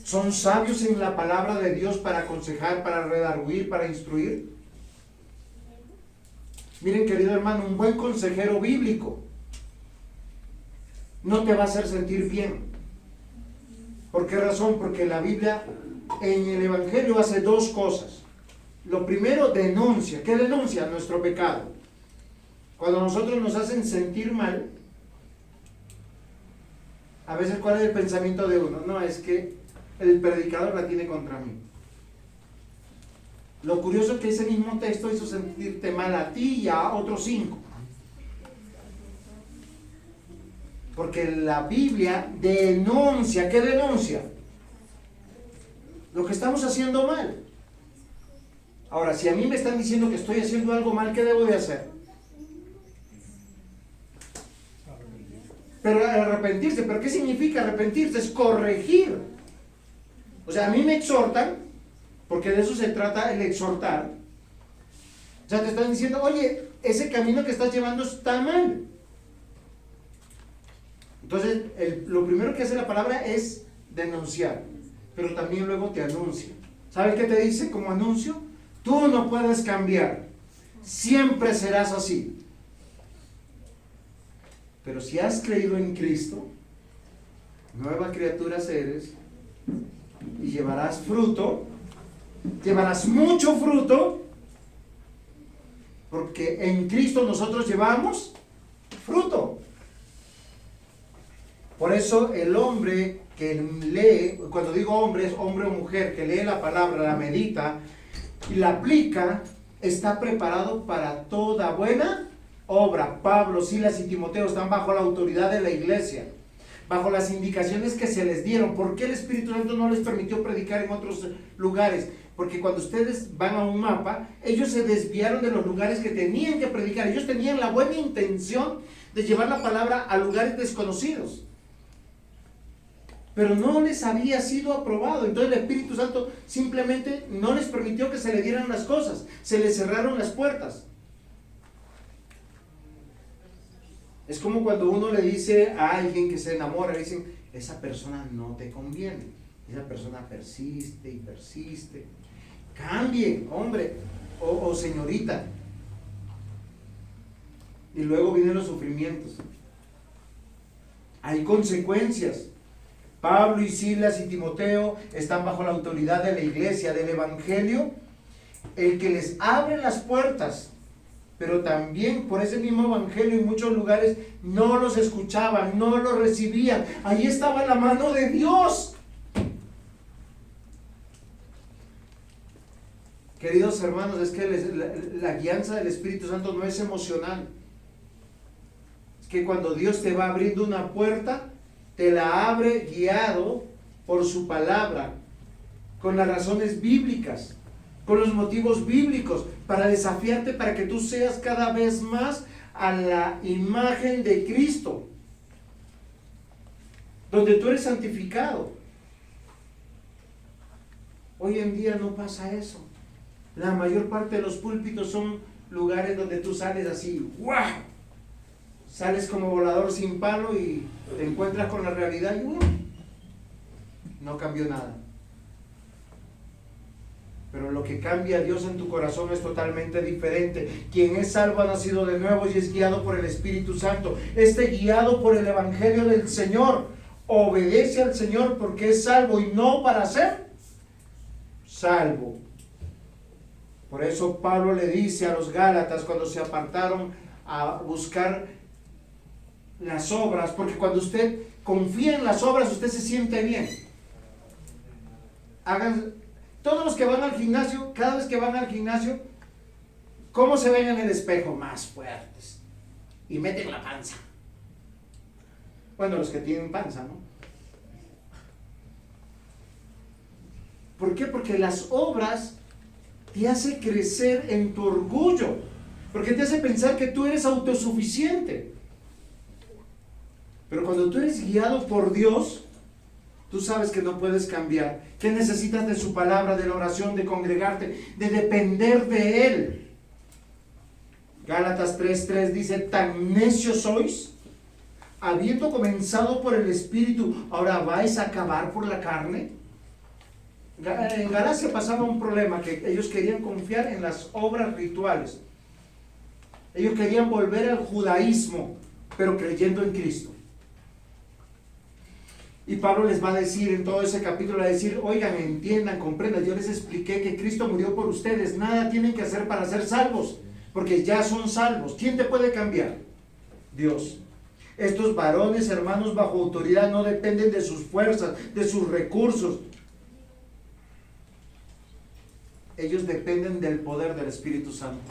¿Son sabios en la palabra de Dios para aconsejar, para redarguir, para instruir? Miren, querido hermano, un buen consejero bíblico no te va a hacer sentir bien. ¿Por qué razón? Porque la Biblia en el Evangelio hace dos cosas. Lo primero, denuncia. ¿Qué denuncia? Nuestro pecado. Cuando nosotros nos hacen sentir mal, a veces, ¿cuál es el pensamiento de uno? No, es que el predicador la tiene contra mí. Lo curioso es que ese mismo texto hizo sentirte mal a ti y a otros 5. Porque la Biblia denuncia. ¿Qué denuncia? Lo que estamos haciendo mal. Ahora, si a mí me están diciendo que estoy haciendo algo mal, ¿qué debo de hacer? Pero arrepentirse. ¿Pero qué significa arrepentirse? Es corregir. O sea, a mí me exhortan, porque de eso se trata el exhortar. O sea, te están diciendo, oye, ese camino que estás llevando está mal. Entonces, lo primero que hace la palabra es denunciar, pero también luego te anuncia. ¿Sabes qué te dice como anuncio? Tú no puedes cambiar, siempre serás así. Pero si has creído en Cristo, nueva criatura eres y llevarás fruto, llevarás mucho fruto, porque en Cristo nosotros llevamos fruto. Por eso el hombre que lee, cuando digo hombre, es hombre o mujer, que lee la palabra, la medita y la aplica, está preparado para toda buena obra. Pablo, Silas y Timoteo están bajo la autoridad de la iglesia, bajo las indicaciones que se les dieron. ¿Por qué el Espíritu Santo no les permitió predicar en otros lugares? Porque cuando ustedes van a un mapa, ellos se desviaron de los lugares que tenían que predicar. Ellos tenían la buena intención de llevar la palabra a lugares desconocidos, pero no les había sido aprobado. Entonces el Espíritu Santo simplemente no les permitió que se le dieran las cosas, se les cerraron las puertas. Es como cuando uno le dice a alguien que se enamora, le dicen, esa persona no te conviene, esa persona persiste y persiste. Cambie, hombre o señorita. Y luego vienen los sufrimientos. Hay consecuencias. Pablo y Silas y Timoteo están bajo la autoridad de la iglesia, del evangelio, el que les abre las puertas, pero también por ese mismo evangelio en muchos lugares no los escuchaban, no los recibían. Ahí estaba la mano de Dios. Queridos hermanos, es que la guianza del Espíritu Santo no es emocional. Es que cuando Dios te va abriendo una puerta, te la abre guiado por su palabra, con las razones bíblicas, con los motivos bíblicos, para desafiarte, para que tú seas cada vez más a la imagen de Cristo, donde tú eres santificado. Hoy en día no pasa eso. La mayor parte de los púlpitos son lugares donde tú sales así, ¡guau! Sales como volador sin palo y te encuentras con la realidad y no cambió nada. Pero lo que cambia a Dios en tu corazón es totalmente diferente. Quien es salvo ha nacido de nuevo y es guiado por el Espíritu Santo. Guiado por el Evangelio del Señor. Obedece al Señor porque es salvo y no para ser salvo. Por eso Pablo le dice a los Gálatas cuando se apartaron a buscar las obras, porque cuando usted confía en las obras, usted se siente bien. Todos los que van al gimnasio, cada vez que van al gimnasio, ¿cómo se ven en el espejo? Más fuertes. Y meten la panza. Bueno, los que tienen panza, ¿no? ¿Por qué? Porque las obras te hacen crecer en tu orgullo, porque te hace pensar que tú eres autosuficiente. Pero cuando tú eres guiado por Dios, tú sabes que no puedes cambiar, que necesitas de su palabra, de la oración, de congregarte, de depender de Él. Gálatas 3:3 dice, tan necios sois, habiendo comenzado por el Espíritu, ¿ahora vais a acabar por la carne? En Galacia pasaba un problema, que ellos querían confiar en las obras rituales. Ellos querían volver al judaísmo, pero creyendo en Cristo. Y Pablo les va a decir en todo ese capítulo, va a decir, oigan, entiendan, comprendan, yo les expliqué que Cristo murió por ustedes, nada tienen que hacer para ser salvos, porque ya son salvos. ¿Quién te puede cambiar? Dios. Estos varones, hermanos, bajo autoridad no dependen de sus fuerzas, de sus recursos. Ellos dependen del poder del Espíritu Santo.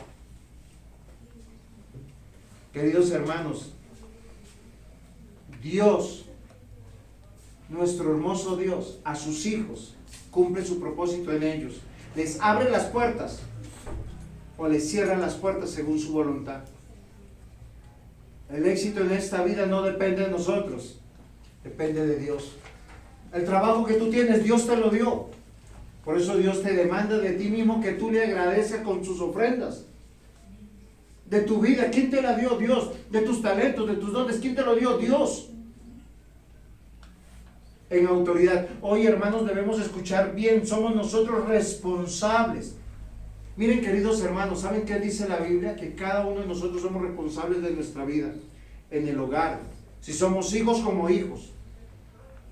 Queridos hermanos, Dios, nuestro hermoso Dios, a sus hijos, cumple su propósito en ellos. Les abre las puertas o les cierra las puertas según su voluntad. El éxito en esta vida no depende de nosotros, depende de Dios. El trabajo que tú tienes, Dios te lo dio. Por eso Dios te demanda de ti mismo que tú le agradezcas con sus ofrendas. De tu vida, ¿quién te la dio? Dios. De tus talentos, de tus dones, ¿quién te lo dio? Dios. En autoridad. Hoy, hermanos, debemos escuchar bien, somos nosotros responsables. Miren, queridos hermanos, ¿saben qué dice la Biblia? Que cada uno de nosotros somos responsables de nuestra vida, en el hogar, si somos hijos como hijos.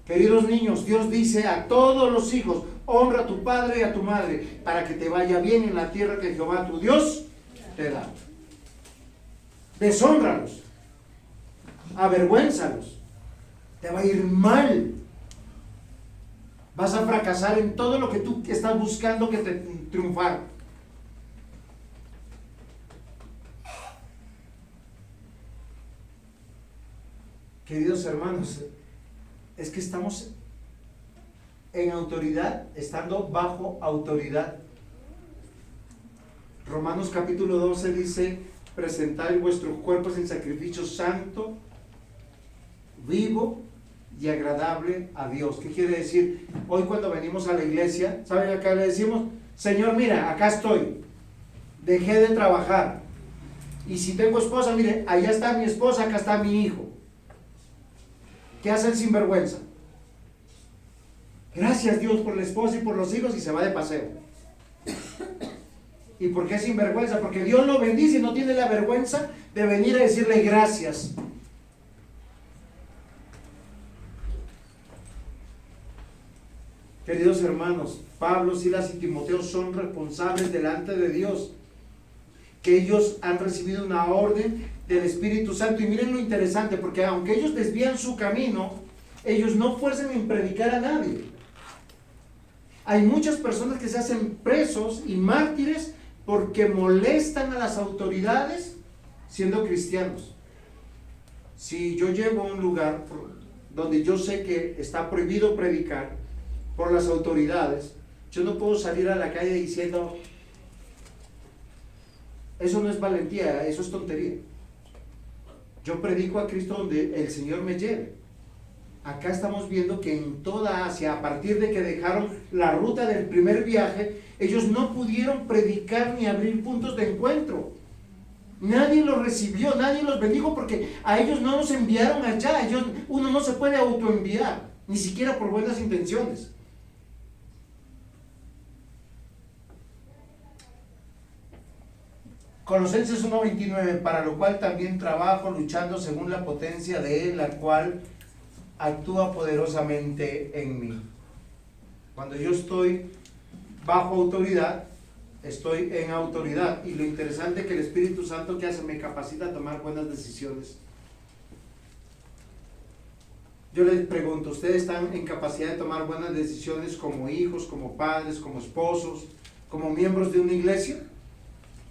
Queridos niños, Dios dice a todos los hijos, honra a tu padre y a tu madre, para que te vaya bien en la tierra que Jehová tu Dios te da. Deshónralos, avergüénzalos, te va a ir mal. Vas a fracasar en todo lo que tú estás buscando que te triunfar. Queridos hermanos, es que estamos en autoridad, estando bajo autoridad. Romanos capítulo 12 dice, presentad vuestros cuerpos en sacrificio santo, vivo y agradable a Dios. ¿Qué quiere decir? Hoy cuando venimos a la iglesia, ¿saben? Acá le decimos, Señor, mira, acá estoy, dejé de trabajar, y si tengo esposa, mire, allá está mi esposa, acá está mi hijo. ¿Qué hace el sinvergüenza? Gracias Dios por la esposa y por los hijos, y se va de paseo. ¿Y por qué sinvergüenza? Porque Dios lo bendice y no tiene la vergüenza de venir a decirle gracias. Queridos hermanos, Pablo, Silas y Timoteo son responsables delante de Dios, que ellos han recibido una orden del Espíritu Santo. Y miren lo interesante, porque aunque ellos desvían su camino, ellos no fuerzan en predicar a nadie. Hay muchas personas que se hacen presos y mártires porque molestan a las autoridades siendo cristianos. Si yo llego a un lugar donde yo sé que está prohibido predicar por las autoridades, yo no puedo salir a la calle diciendo, eso no es valentía, eso es tontería. Yo predico a Cristo donde el Señor me lleve. Acá estamos viendo que en toda Asia, a partir de que dejaron la ruta del primer viaje, ellos no pudieron predicar ni abrir puntos de encuentro. Nadie los recibió, nadie los bendijo, porque a ellos no los enviaron allá. Uno no se puede autoenviar, ni siquiera por buenas intenciones. Colosenses 1:29, para lo cual también trabajo luchando según la potencia de Él, la cual actúa poderosamente en mí. Cuando yo estoy bajo autoridad, estoy en autoridad. Y lo interesante es que el Espíritu Santo, ¿qué hace? Me capacita a tomar buenas decisiones. Yo les pregunto, ¿ustedes están en capacidad de tomar buenas decisiones como hijos, como padres, como esposos, como miembros de una iglesia?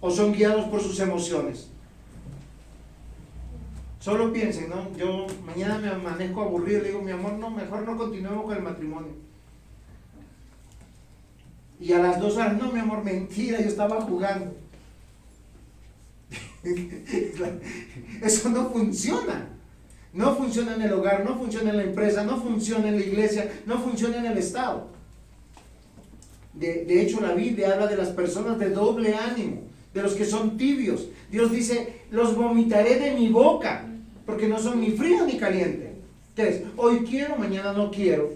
¿O son guiados por sus emociones? Solo piensen, ¿no? Yo mañana me amanezco aburrido, le digo, mi amor, no, mejor no continuemos con el matrimonio. Y a las 2 horas, no, mi amor, mentira, yo estaba jugando. Eso no funciona. No funciona en el hogar, no funciona en la empresa, no funciona en la iglesia, no funciona en el Estado. De hecho, la Biblia habla de las personas de doble ánimo, de los que son tibios. Dios dice, los vomitaré de mi boca, porque no son ni frío ni caliente. 3. Hoy quiero, mañana no quiero.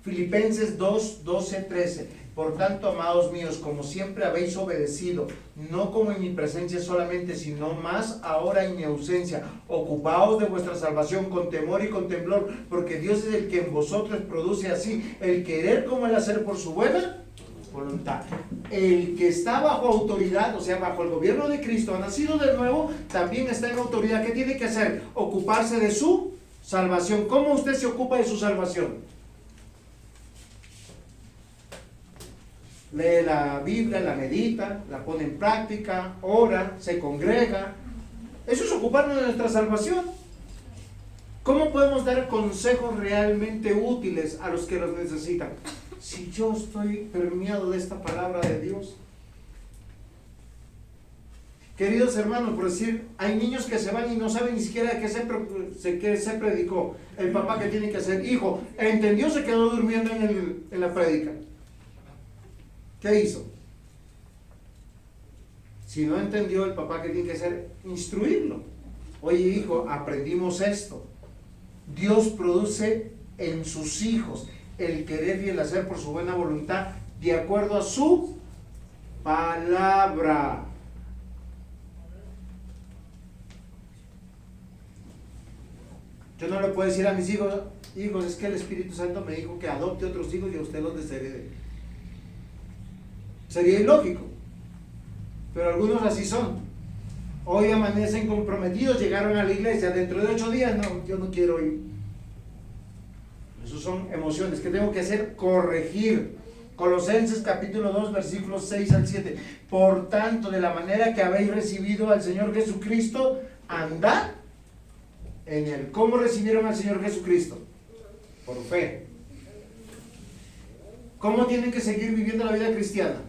Filipenses 2, 12, 13. Por tanto, amados míos, como siempre habéis obedecido, no como en mi presencia solamente, sino más ahora en mi ausencia, ocupaos de vuestra salvación con temor y con temblor, porque Dios es el que en vosotros produce así el querer como el hacer por su buena voluntad. El que está bajo autoridad, o sea, bajo el gobierno de Cristo, ha nacido de nuevo, también está en autoridad. ¿Qué tiene que hacer? Ocuparse de su salvación. ¿Cómo usted se ocupa de su salvación? Lee la Biblia, la medita, la pone en práctica, ora, se congrega. Eso es ocuparnos de nuestra salvación. ¿Cómo podemos dar consejos realmente útiles a los que los necesitan? Si yo estoy permeado de esta palabra de Dios. Queridos hermanos, por decir, hay niños que se van y no saben ni siquiera qué se predicó. El papá que tiene que hacer, hijo, entendió, se quedó durmiendo en la prédica. ¿Qué hizo? Si no entendió, el papá que tiene que hacer, instruirlo. Oye, hijo, aprendimos esto. Dios produce en sus hijos el querer y el hacer por su buena voluntad, de acuerdo a su palabra. Yo no le puedo decir a mis hijos, es que el Espíritu Santo me dijo que adopte otros hijos y a usted los desherede. Sería ilógico, pero algunos así son. Hoy amanecen comprometidos, llegaron a la iglesia, dentro de 8 días, no, yo no quiero ir. Esas son emociones. ¿Qué tengo que hacer? Corregir. Colosenses capítulo 2, versículos 6 al 7. Por tanto, de la manera que habéis recibido al Señor Jesucristo, andad en él. ¿Cómo recibieron al Señor Jesucristo? Por fe. ¿Cómo tienen que seguir viviendo la vida cristiana?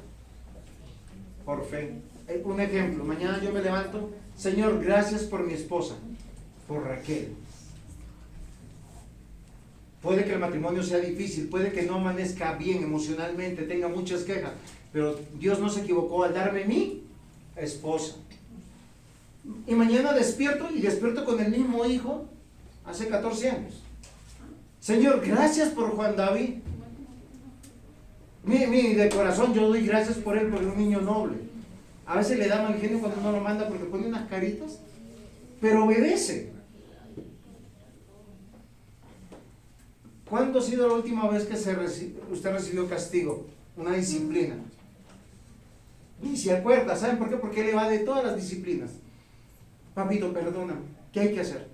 Por fe. Un ejemplo, mañana yo me levanto, Señor, gracias por mi esposa, por Raquel. Puede que el matrimonio sea difícil, puede que no amanezca bien emocionalmente, tenga muchas quejas, pero Dios no se equivocó al darme mi esposa. Y mañana despierto con el mismo hijo hace 14 años. Señor, gracias por Juan David. De corazón yo doy gracias por él, porque es un niño noble. A veces le da mal genio cuando no lo manda porque pone unas caritas, pero obedece. ¿Cuándo ha sido la última vez que usted recibió castigo? Una disciplina. Ni se acuerda. ¿Saben por qué? Porque él le va de todas las disciplinas. Papito, perdóname. ¿Qué hay que hacer?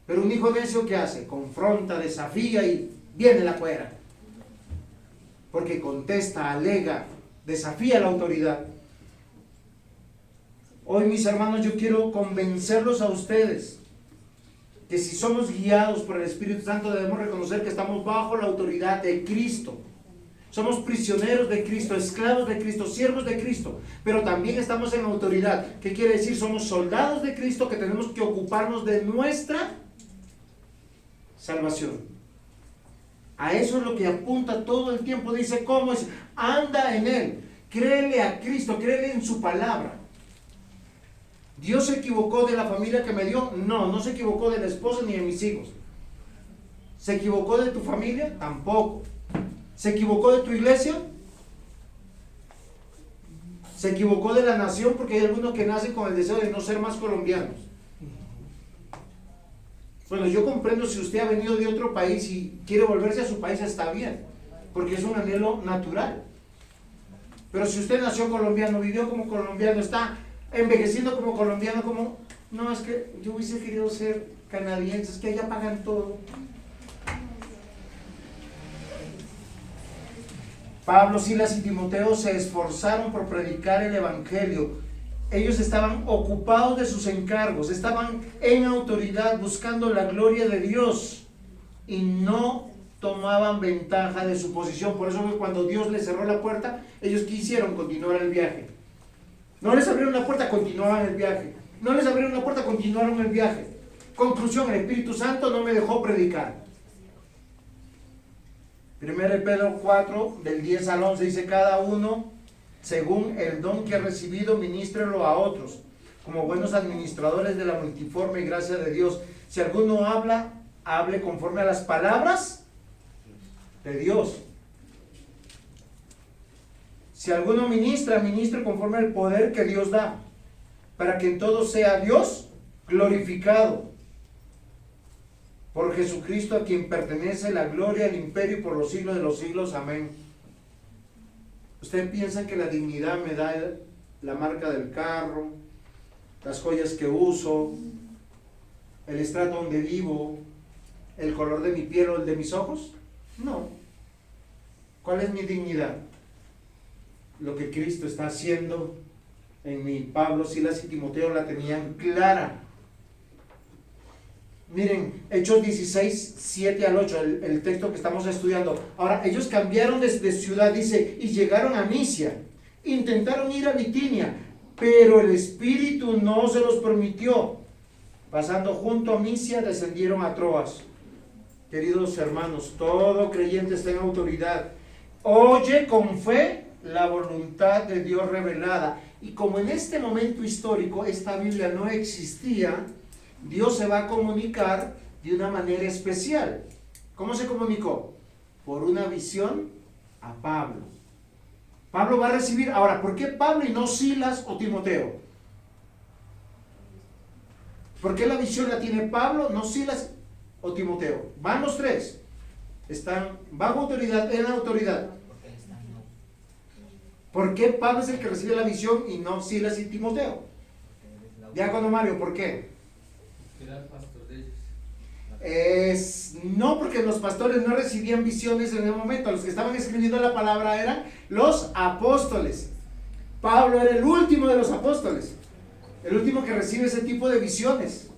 Pero un hijo necio, ¿qué hace? Confronta, desafía y viene la cuera. Porque contesta, alega, desafía la autoridad. Hoy, mis hermanos, yo quiero convencerlos a ustedes que si somos guiados por el Espíritu Santo debemos reconocer que estamos bajo la autoridad de Cristo. Somos prisioneros de Cristo, esclavos de Cristo, siervos de Cristo, pero también estamos en autoridad. ¿Qué quiere decir? Somos soldados de Cristo que tenemos que ocuparnos de nuestra salvación. A eso es lo que apunta todo el tiempo. Dice, ¿cómo es? Anda en Él, créele a Cristo, créele en su palabra. ¿Dios se equivocó de la familia que me dio? No, no se equivocó de la esposa ni de mis hijos. ¿Se equivocó de tu familia? Tampoco. ¿Se equivocó de tu iglesia? ¿Se equivocó de la nación? Porque hay algunos que nacen con el deseo de no ser más colombianos. Bueno, yo comprendo si usted ha venido de otro país y quiere volverse a su país, está bien, porque es un anhelo natural. Pero si usted nació colombiano, vivió como colombiano, está envejeciendo como colombiano, como, no, es que yo hubiese querido ser canadiense, es que allá pagan todo. Pablo, Silas y Timoteo se esforzaron por predicar el evangelio. Ellos estaban ocupados de sus encargos, estaban en autoridad buscando la gloria de Dios y no tomaban ventaja de su posición. Por eso que cuando Dios les cerró la puerta, ellos quisieron continuar el viaje. No les abrieron la puerta, continuaban el viaje. No les abrieron la puerta, continuaron el viaje. Conclusión, el Espíritu Santo no me dejó predicar. 1 Pedro 4, del 10 al 11, dice, cada uno, según el don que ha recibido, ministrelo a otros, como buenos administradores de la multiforme gracia de Dios. Si alguno habla, hable conforme a las palabras de Dios. Si alguno ministra, ministre conforme al poder que Dios da, para que en todo sea Dios glorificado. Por Jesucristo, a quien pertenece la gloria, el imperio y por los siglos de los siglos. Amén. ¿Ustedes piensan que la dignidad me da la marca del carro, las joyas que uso, el estrato donde vivo, el color de mi piel o el de mis ojos? No. ¿Cuál es mi dignidad? Lo que Cristo está haciendo en mí. Pablo, Silas y Timoteo la tenían clara. Miren, Hechos 16, 7 al 8, el texto que estamos estudiando. Ahora, ellos cambiaron de ciudad, dice, y llegaron a Misia. Intentaron ir a Bitinia, pero el Espíritu no se los permitió. Pasando junto a Misia, descendieron a Troas. Queridos hermanos, todo creyente está en autoridad. Oye con fe la voluntad de Dios revelada. Y como en este momento histórico esta Biblia no existía, Dios se va a comunicar de una manera especial. ¿Cómo se comunicó? Por una visión a Pablo. Pablo va a recibir, ahora, ¿por qué Pablo y no Silas o Timoteo? ¿Por qué la visión la tiene Pablo, no Silas o Timoteo? Van los tres. Están bajo autoridad, en la autoridad. ¿Por qué Pablo es el que recibe la visión y no Silas y Timoteo? Diácono Mario, ¿por qué? Era el pastor de ellos. No, porque los pastores no recibían visiones en el momento. Los que estaban escribiendo la palabra eran los apóstoles. Pablo era el último de los apóstoles, el último que recibe ese tipo de visiones.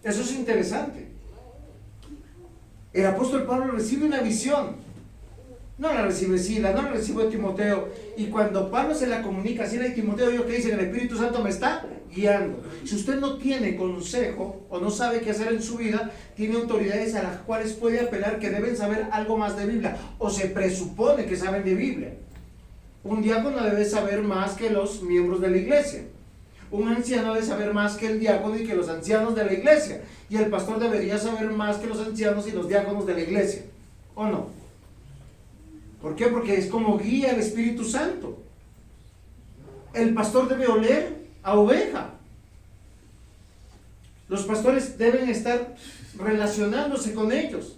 Eso es interesante. El apóstol Pablo recibe una visión. No la recibe Silas, no la recibe Timoteo. Y cuando Pablo se la comunica a Silas y Timoteo, ellos que dicen, el Espíritu Santo me está guiando. Si usted no tiene consejo o no sabe qué hacer en su vida, tiene autoridades a las cuales puede apelar que deben saber algo más de Biblia, o se presupone que saben de Biblia. Un diácono debe saber más que los miembros de la iglesia. Un anciano debe saber más que el diácono y que los ancianos de la iglesia. Y el pastor debería saber más que los ancianos y los diáconos de la iglesia. ¿O no? ¿Por qué? Porque es como guía el Espíritu Santo. El pastor debe oler a oveja. Los pastores deben estar relacionándose con ellos.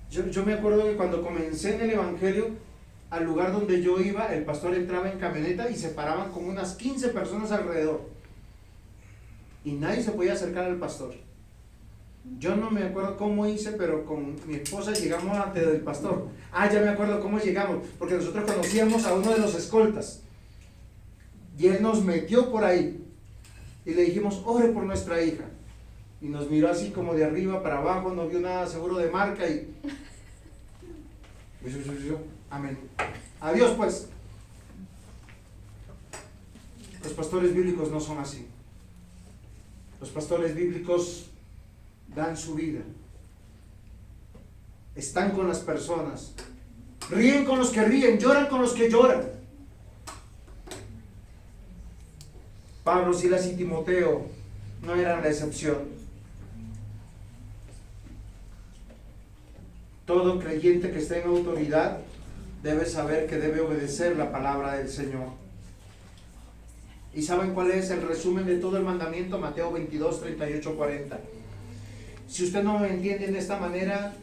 Yo me acuerdo que cuando comencé en el Evangelio, al lugar donde yo iba, el pastor entraba en camioneta y se paraban como unas 15 personas alrededor. Y nadie se podía acercar al pastor. Yo no me acuerdo cómo hice, pero con mi esposa llegamos ante el pastor. Ya me acuerdo cómo llegamos, porque nosotros conocíamos a uno de los escoltas. Y él nos metió por ahí. Y le dijimos, ore por nuestra hija. Y nos miró así como de arriba para abajo, no vio nada seguro de marca y... Amén. Adiós pues. Los pastores bíblicos no son así. Los pastores bíblicos dan su vida. Están con las personas. Ríen con los que ríen, lloran con los que lloran. Pablo, Silas y Timoteo no eran la excepción. Todo creyente que esté en autoridad debe saber que debe obedecer la palabra del Señor. ¿Y saben cuál es el resumen de todo el mandamiento? Mateo 22, 38, 40. Si usted no lo entiende de esta manera,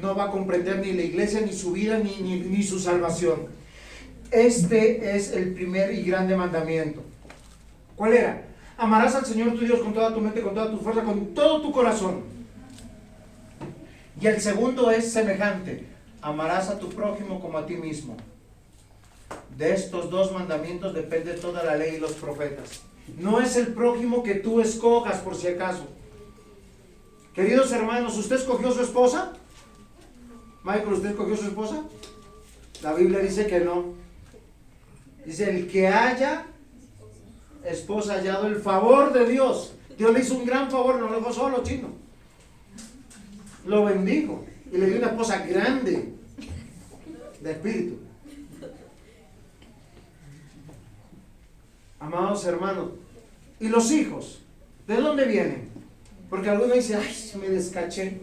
no va a comprender ni la iglesia, ni su vida, ni su salvación. Este es el primer y grande mandamiento. ¿Cuál era? Amarás al Señor tu Dios con toda tu mente, con toda tu fuerza, con todo tu corazón. Y el segundo es semejante. Amarás a tu prójimo como a ti mismo. De estos dos mandamientos depende toda la ley y los profetas. No es el prójimo que tú escojas por si acaso. Queridos hermanos, ¿usted escogió su esposa? Michael, ¿usted escogió su esposa? La Biblia dice que no. Dice, el que haya esposa hallado el favor de Dios. Dios le hizo un gran favor, no lo dejó solo, chino. Lo bendijo y le dio una esposa grande de espíritu. Amados hermanos, ¿y los hijos? ¿De dónde vienen? Porque algunos dicen, ay, me descaché.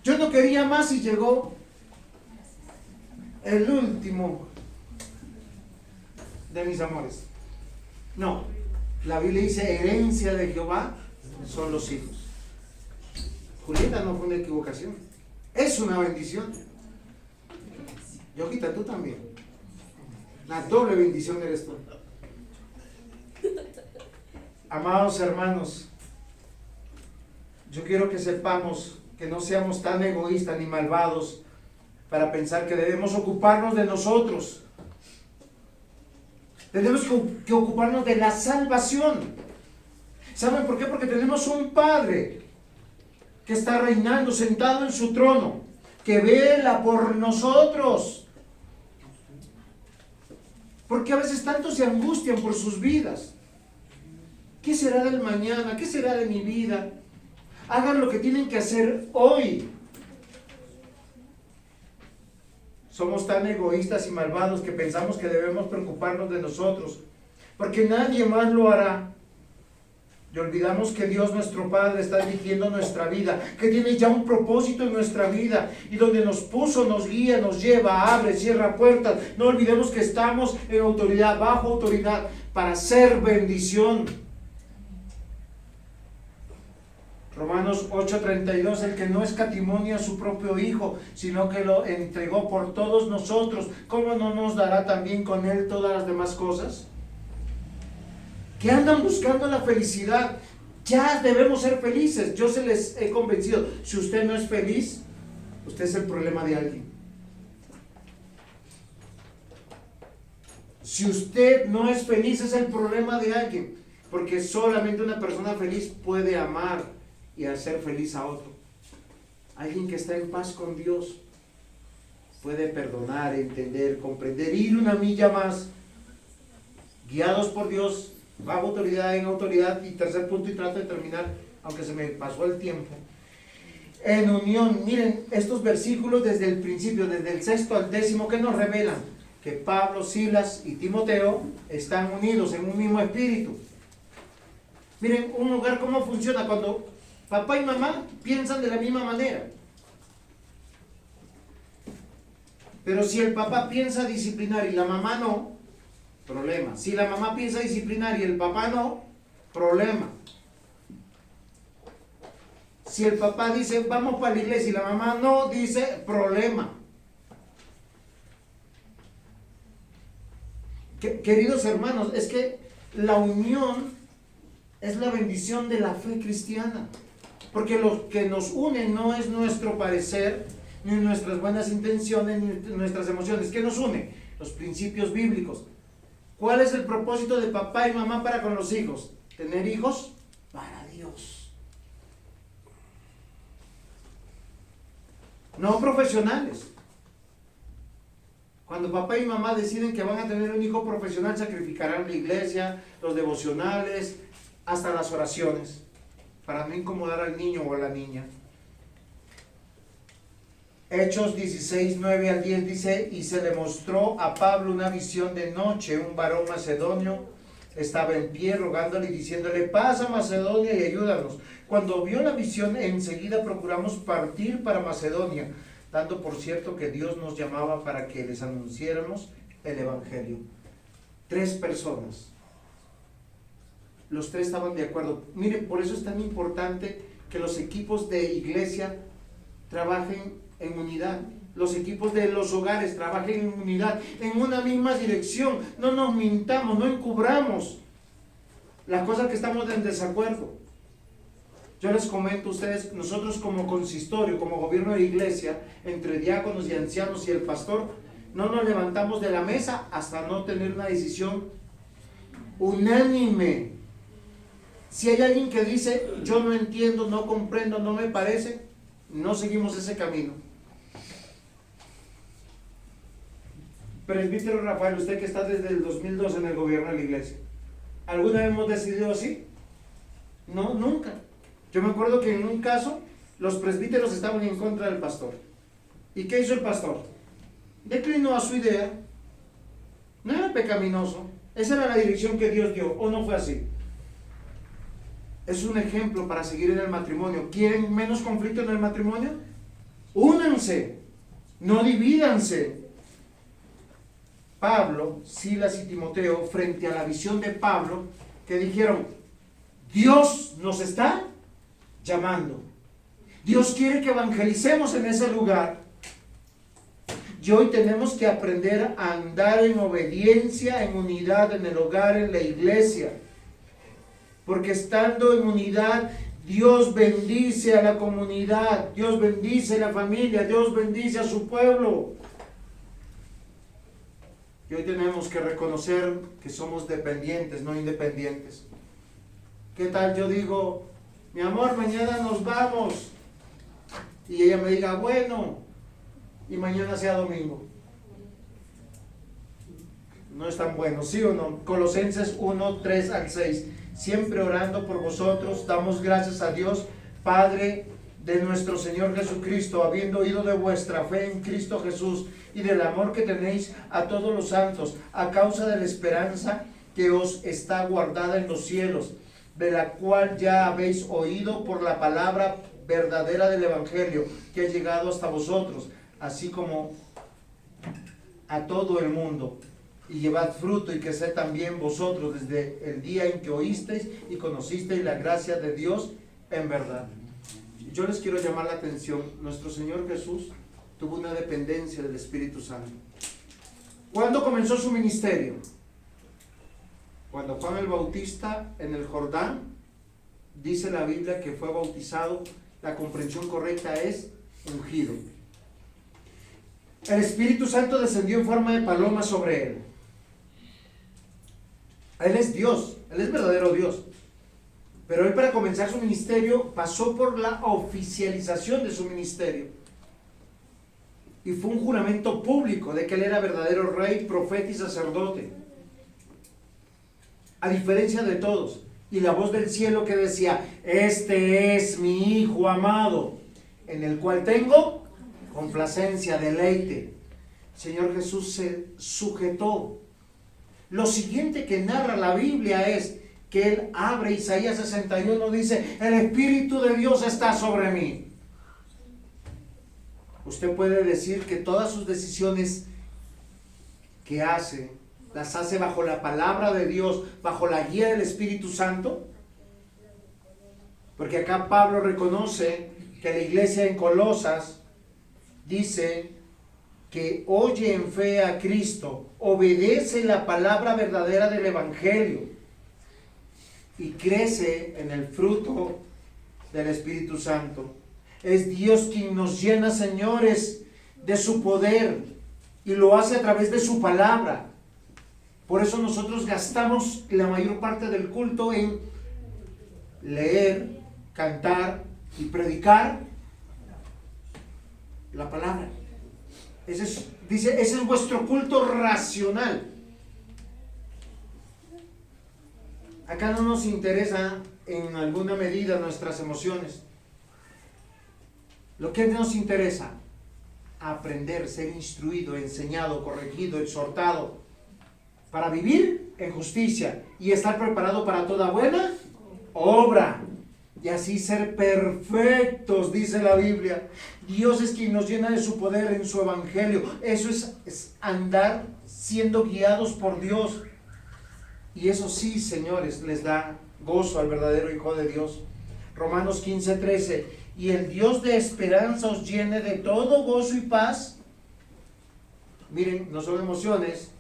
Yo no quería más y llegó el último de mis amores. No, la Biblia dice herencia de Jehová son los hijos. Julieta, no fue una equivocación, es una bendición. Yoquita, tú también. Una doble bendición eres tú. Amados hermanos, yo quiero que sepamos que no seamos tan egoístas ni malvados para pensar que debemos ocuparnos de nosotros. Tenemos que ocuparnos de la salvación. ¿Saben por qué? Porque tenemos un Padre que está reinando, sentado en su trono, que vela por nosotros. Porque a veces tanto se angustian por sus vidas. ¿Qué será del mañana? ¿Qué será de mi vida? Hagan lo que tienen que hacer hoy. Somos tan egoístas y malvados que pensamos que debemos preocuparnos de nosotros, porque nadie más lo hará. Y olvidamos que Dios nuestro Padre está dirigiendo nuestra vida, que tiene ya un propósito en nuestra vida, y donde nos puso, nos guía, nos lleva, abre, cierra puertas. No olvidemos que estamos en autoridad, bajo autoridad, para ser bendición. Romanos 8:32, el que no escatimó a su propio Hijo, sino que lo entregó por todos nosotros, ¿cómo no nos dará también con Él todas las demás cosas? Que andan buscando la felicidad. Ya debemos ser felices. Yo se les he convencido, si usted no es feliz, usted es el problema de alguien. Si usted no es feliz, es el problema de alguien, porque solamente una persona feliz puede amar y hacer feliz a otro. Alguien que está en paz con Dios puede perdonar, entender, comprender, ir una milla más, guiados por Dios, bajo autoridad, en autoridad. Y tercer punto, y trato de terminar, aunque se me pasó el tiempo. En unión, miren estos versículos desde el principio, desde el 6 al 10, que nos revelan que Pablo, Silas y Timoteo están unidos en un mismo espíritu. Miren, un hogar cómo funciona cuando papá y mamá piensan de la misma manera. Pero si el papá piensa disciplinar y la mamá no, problema. Si la mamá piensa disciplinar y el papá no, problema. Si el papá dice vamos para la iglesia y la mamá no, dice problema. Queridos hermanos, es que la unión es la bendición de la fe cristiana. Porque lo que nos une no es nuestro parecer, ni nuestras buenas intenciones, ni nuestras emociones. ¿Qué nos une? Los principios bíblicos. ¿Cuál es el propósito de papá y mamá para con los hijos? Tener hijos para Dios. No profesionales. Cuando papá y mamá deciden que van a tener un hijo profesional, sacrificarán la iglesia, los devocionales, hasta las oraciones, para no incomodar al niño o a la niña. Hechos 16, 9 al 10 dice, y se le mostró a Pablo una visión de noche, un varón macedonio estaba en pie rogándole y diciéndole, pasa Macedonia y ayúdanos. Cuando vio la visión, enseguida procuramos partir para Macedonia, dando por cierto que Dios nos llamaba para que les anunciáramos el evangelio. 3 personas. Los 3 estaban de acuerdo. Miren, por eso es tan importante que los equipos de iglesia trabajen en unidad. Los equipos de los hogares trabajen en unidad, en una misma dirección. No nos mintamos, no encubramos las cosas que estamos en desacuerdo. Yo les comento a ustedes, nosotros como consistorio, como gobierno de iglesia, entre diáconos y ancianos y el pastor, no nos levantamos de la mesa hasta no tener una decisión unánime. Si hay alguien que dice, yo no entiendo, no comprendo, no me parece, no seguimos ese camino. Presbítero Rafael, usted que está desde el 2002 en el gobierno de la iglesia, ¿alguna vez hemos decidido así? No, nunca. Yo me acuerdo que en un caso, los presbíteros estaban en contra del pastor. ¿Y qué hizo el pastor? Declinó a su idea. No era pecaminoso. Esa era la dirección que Dios dio, ¿o no fue así? Es un ejemplo para seguir en el matrimonio. ¿Quieren menos conflicto en el matrimonio? Únanse, no divídanse. Pablo, Silas y Timoteo, frente a la visión de Pablo, que dijeron, Dios nos está llamando. Dios quiere que evangelicemos en ese lugar. Y hoy tenemos que aprender a andar en obediencia, en unidad, en el hogar, en la iglesia. Porque estando en unidad, Dios bendice a la comunidad, Dios bendice a la familia, Dios bendice a su pueblo. Y hoy tenemos que reconocer que somos dependientes, no independientes. ¿Qué tal? Yo digo, mi amor, mañana nos vamos. Y ella me diga, bueno, y mañana sea domingo. No es tan bueno, ¿sí o no? Colosenses 1, 3 al 6. Siempre orando por vosotros, damos gracias a Dios, Padre de nuestro Señor Jesucristo, habiendo oído de vuestra fe en Cristo Jesús y del amor que tenéis a todos los santos, a causa de la esperanza que os está guardada en los cielos, de la cual ya habéis oído por la palabra verdadera del Evangelio, que ha llegado hasta vosotros, así como a todo el mundo. Y llevad fruto y creced también vosotros desde el día en que oísteis y conocisteis la gracia de Dios en verdad. Yo les quiero llamar la atención. Nuestro Señor Jesús tuvo una dependencia del Espíritu Santo. ¿Cuándo comenzó su ministerio? Cuando Juan el Bautista en el Jordán, dice la Biblia que fue bautizado. La comprensión correcta es ungido. El Espíritu Santo descendió en forma de paloma sobre él. Él es Dios, Él es verdadero Dios. Pero él, para comenzar su ministerio, pasó por la oficialización de su ministerio. Y fue un juramento público de que él era verdadero rey, profeta y sacerdote. A diferencia de todos. Y la voz del cielo que decía, este es mi Hijo amado, en el cual tengo complacencia, deleite. Señor Jesús se sujetó. Lo siguiente que narra la Biblia es que él abre Isaías 61, dice, el Espíritu de Dios está sobre mí. Usted puede decir que todas sus decisiones que hace, las hace bajo la palabra de Dios, bajo la guía del Espíritu Santo. Porque acá Pablo reconoce que la iglesia en Colosas dice que oye en fe a Cristo, obedece la palabra verdadera del Evangelio y crece en el fruto del Espíritu Santo. Es Dios quien nos llena, señores, de su poder y lo hace a través de su palabra. Por eso nosotros gastamos la mayor parte del culto en leer, cantar y predicar la palabra. Ese es vuestro culto racional. Acá no nos interesa en alguna medida nuestras emociones. Lo que nos interesa, aprender, ser instruido, enseñado, corregido, exhortado, para vivir en justicia y estar preparado para toda buena obra. Y así ser perfectos, dice la Biblia. Dios es quien nos llena de su poder en su evangelio. Eso es andar siendo guiados por Dios. Y eso sí, señores, les da gozo al verdadero Hijo de Dios. Romanos 15:13. Y el Dios de esperanza os llene de todo gozo y paz. Miren, no son emociones.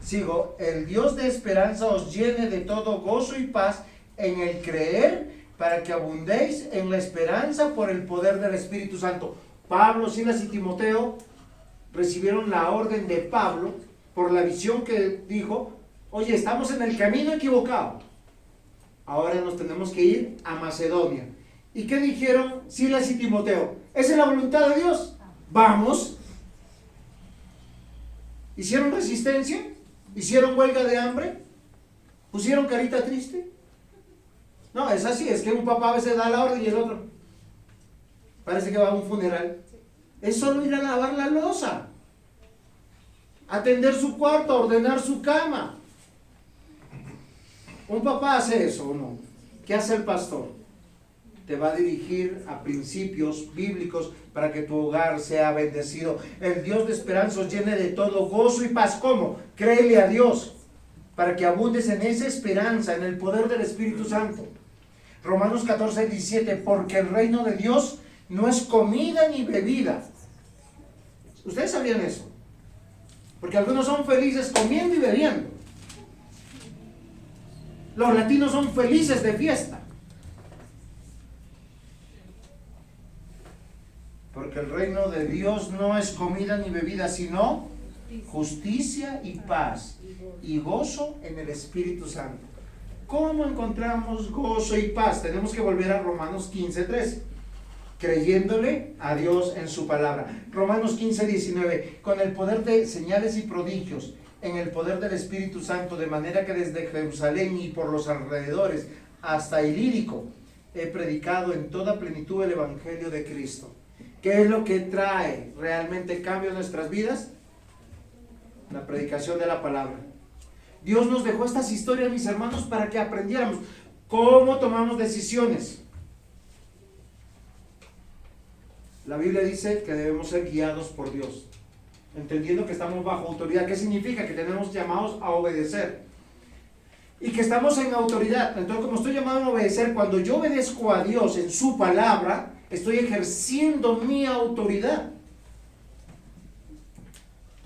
Sigo. El Dios de esperanza os llene de todo gozo y paz en el creer, para que abundéis en la esperanza por el poder del Espíritu Santo. Pablo, Silas y Timoteo recibieron la orden de Pablo por la visión que dijo, oye, estamos en el camino equivocado. Ahora nos tenemos que ir a Macedonia. ¿Y qué dijeron Silas y Timoteo? ¿Esa es la voluntad de Dios? Vamos. ¿Hicieron resistencia? ¿Hicieron huelga de hambre? ¿Pusieron carita triste? No, es así, es que un papá a veces da la orden y el otro parece que va a un funeral. Es solo ir a lavar la loza, atender su cuarto, ordenar su cama. ¿Un papá hace eso o no? ¿Qué hace el pastor? te va a dirigir a principios bíblicos para que tu hogar sea bendecido. El Dios de esperanza os llene de todo gozo y paz. ¿Cómo? Créele a Dios para que abundes en esa esperanza, en el poder del Espíritu Santo. Romanos 14, 17, porque el reino de Dios no es comida ni bebida. ¿Ustedes sabían eso? Porque algunos son felices comiendo y bebiendo. Los latinos son felices de fiesta. Porque el reino de Dios no es comida ni bebida, sino justicia y paz y gozo en el Espíritu Santo. ¿Cómo encontramos gozo y paz? Tenemos que volver a Romanos 15:3, creyéndole a Dios en su palabra. Romanos 15:19, con el poder de señales y prodigios, en el poder del Espíritu Santo, de manera que desde Jerusalén y por los alrededores hasta Ilírico he predicado en toda plenitud el Evangelio de Cristo. ¿Qué es lo que trae realmente cambio en nuestras vidas? La predicación de la palabra. Dios nos dejó estas historias, mis hermanos, para que aprendiéramos cómo tomamos decisiones. La Biblia dice que debemos ser guiados por Dios, entendiendo que estamos bajo autoridad. ¿Qué significa? Que tenemos llamados a obedecer y que estamos en autoridad. Entonces, como estoy llamado a obedecer, cuando yo obedezco a Dios en su palabra, estoy ejerciendo mi autoridad.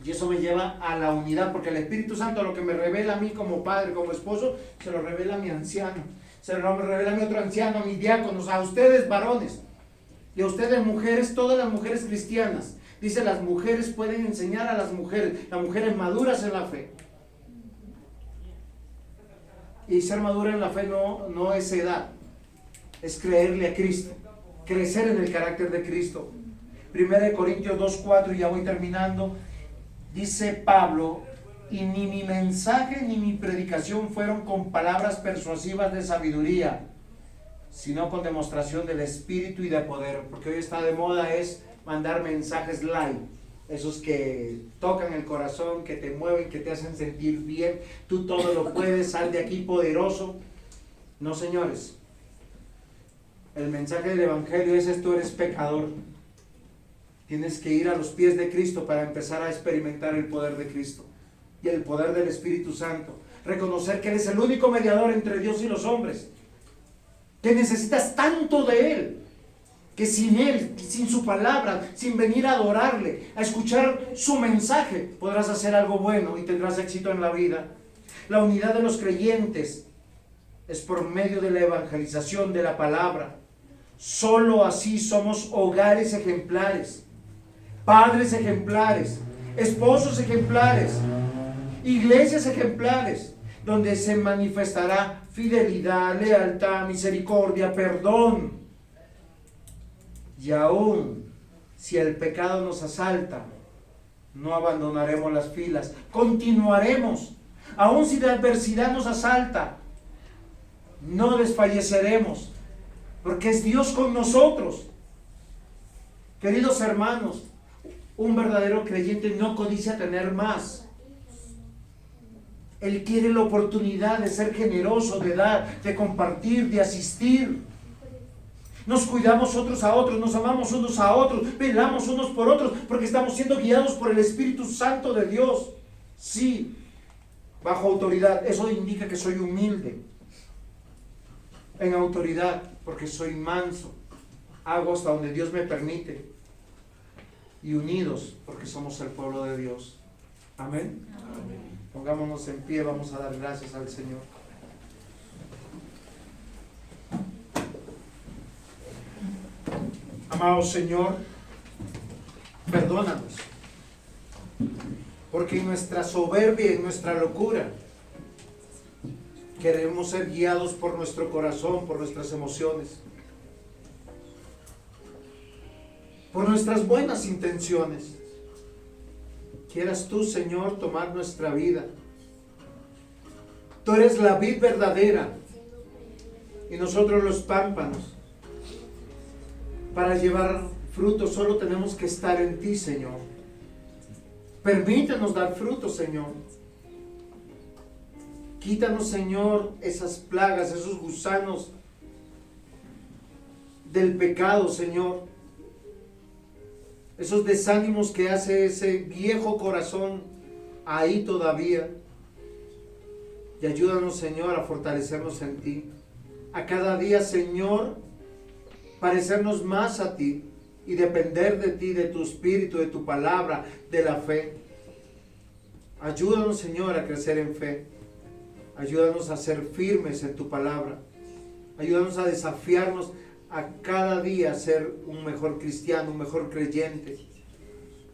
Y eso me lleva a la unidad, porque el Espíritu Santo lo que me revela a mí como padre, como esposo, se lo revela a mi anciano, se lo revela a mi otro anciano, a mis diáconos, a ustedes varones, y a ustedes mujeres, todas las mujeres cristianas. Dice, las mujeres pueden enseñar a las mujeres maduras en la fe. Y ser madura en la fe no es edad, es creerle a Cristo, crecer en el carácter de Cristo. 1 Corintios 2:4, y ya voy terminando. Dice Pablo, y ni mi mensaje ni mi predicación fueron con palabras persuasivas de sabiduría, sino con demostración del Espíritu y de poder. Porque hoy está de moda es mandar mensajes light, esos que tocan el corazón, que te mueven, que te hacen sentir bien. Tú todo lo puedes, sal de aquí poderoso. No, señores. El mensaje del Evangelio es: tú eres pecador. Tienes que ir a los pies de Cristo para empezar a experimentar el poder de Cristo y el poder del Espíritu Santo. Reconocer que Él es el único mediador entre Dios y los hombres. Que necesitas tanto de Él, que sin Él, sin su palabra, sin venir a adorarle, a escuchar su mensaje, podrás hacer algo bueno y tendrás éxito en la vida. La unidad de los creyentes es por medio de la evangelización de la palabra. Solo así somos hogares ejemplares, padres ejemplares, esposos ejemplares, iglesias ejemplares, donde se manifestará fidelidad, lealtad, misericordia, perdón. Y aún si el pecado nos asalta, no abandonaremos las filas, continuaremos. Aún si la adversidad nos asalta, no desfalleceremos, porque es Dios con nosotros. Queridos hermanos, un verdadero creyente no codicia tener más. Él quiere la oportunidad de ser generoso, de dar, de compartir, de asistir. Nos cuidamos otros a otros, nos amamos unos a otros, velamos unos por otros, porque estamos siendo guiados por el Espíritu Santo de Dios. Sí, bajo autoridad. Eso indica que soy humilde. En autoridad, porque soy manso. Hago hasta donde Dios me permite. Y unidos, porque somos el pueblo de Dios. Amén. Amén. Pongámonos en pie, vamos a dar gracias al Señor. Amado Señor, perdónanos, porque en nuestra soberbia, en nuestra locura, queremos ser guiados por nuestro corazón, por nuestras emociones, por nuestras buenas intenciones. Quieras tú, Señor, tomar nuestra vida. Tú eres la vid verdadera y nosotros los pámpanos. Para llevar fruto solo tenemos que estar en ti, Señor. Permítenos dar fruto, Señor. Quítanos, Señor, esas plagas, esos gusanos del pecado, Señor. Esos desánimos que hace ese viejo corazón ahí todavía. Y ayúdanos, Señor, a fortalecernos en ti. A cada día, Señor, parecernos más a ti y depender de ti, de tu espíritu, de tu palabra, de la fe. Ayúdanos, Señor, a crecer en fe. Ayúdanos a ser firmes en tu palabra. Ayúdanos a desafiarnos a cada día ser un mejor cristiano, un mejor creyente.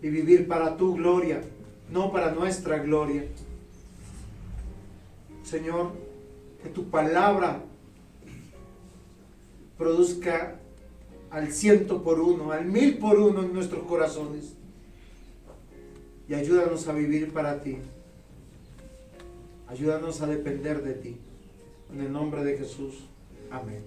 Y vivir para tu gloria, no para nuestra gloria. Señor, que tu palabra produzca al 100 por 1, al 1000 por 1 en nuestros corazones. Y ayúdanos a vivir para ti. Ayúdanos a depender de ti. En el nombre de Jesús. Amén.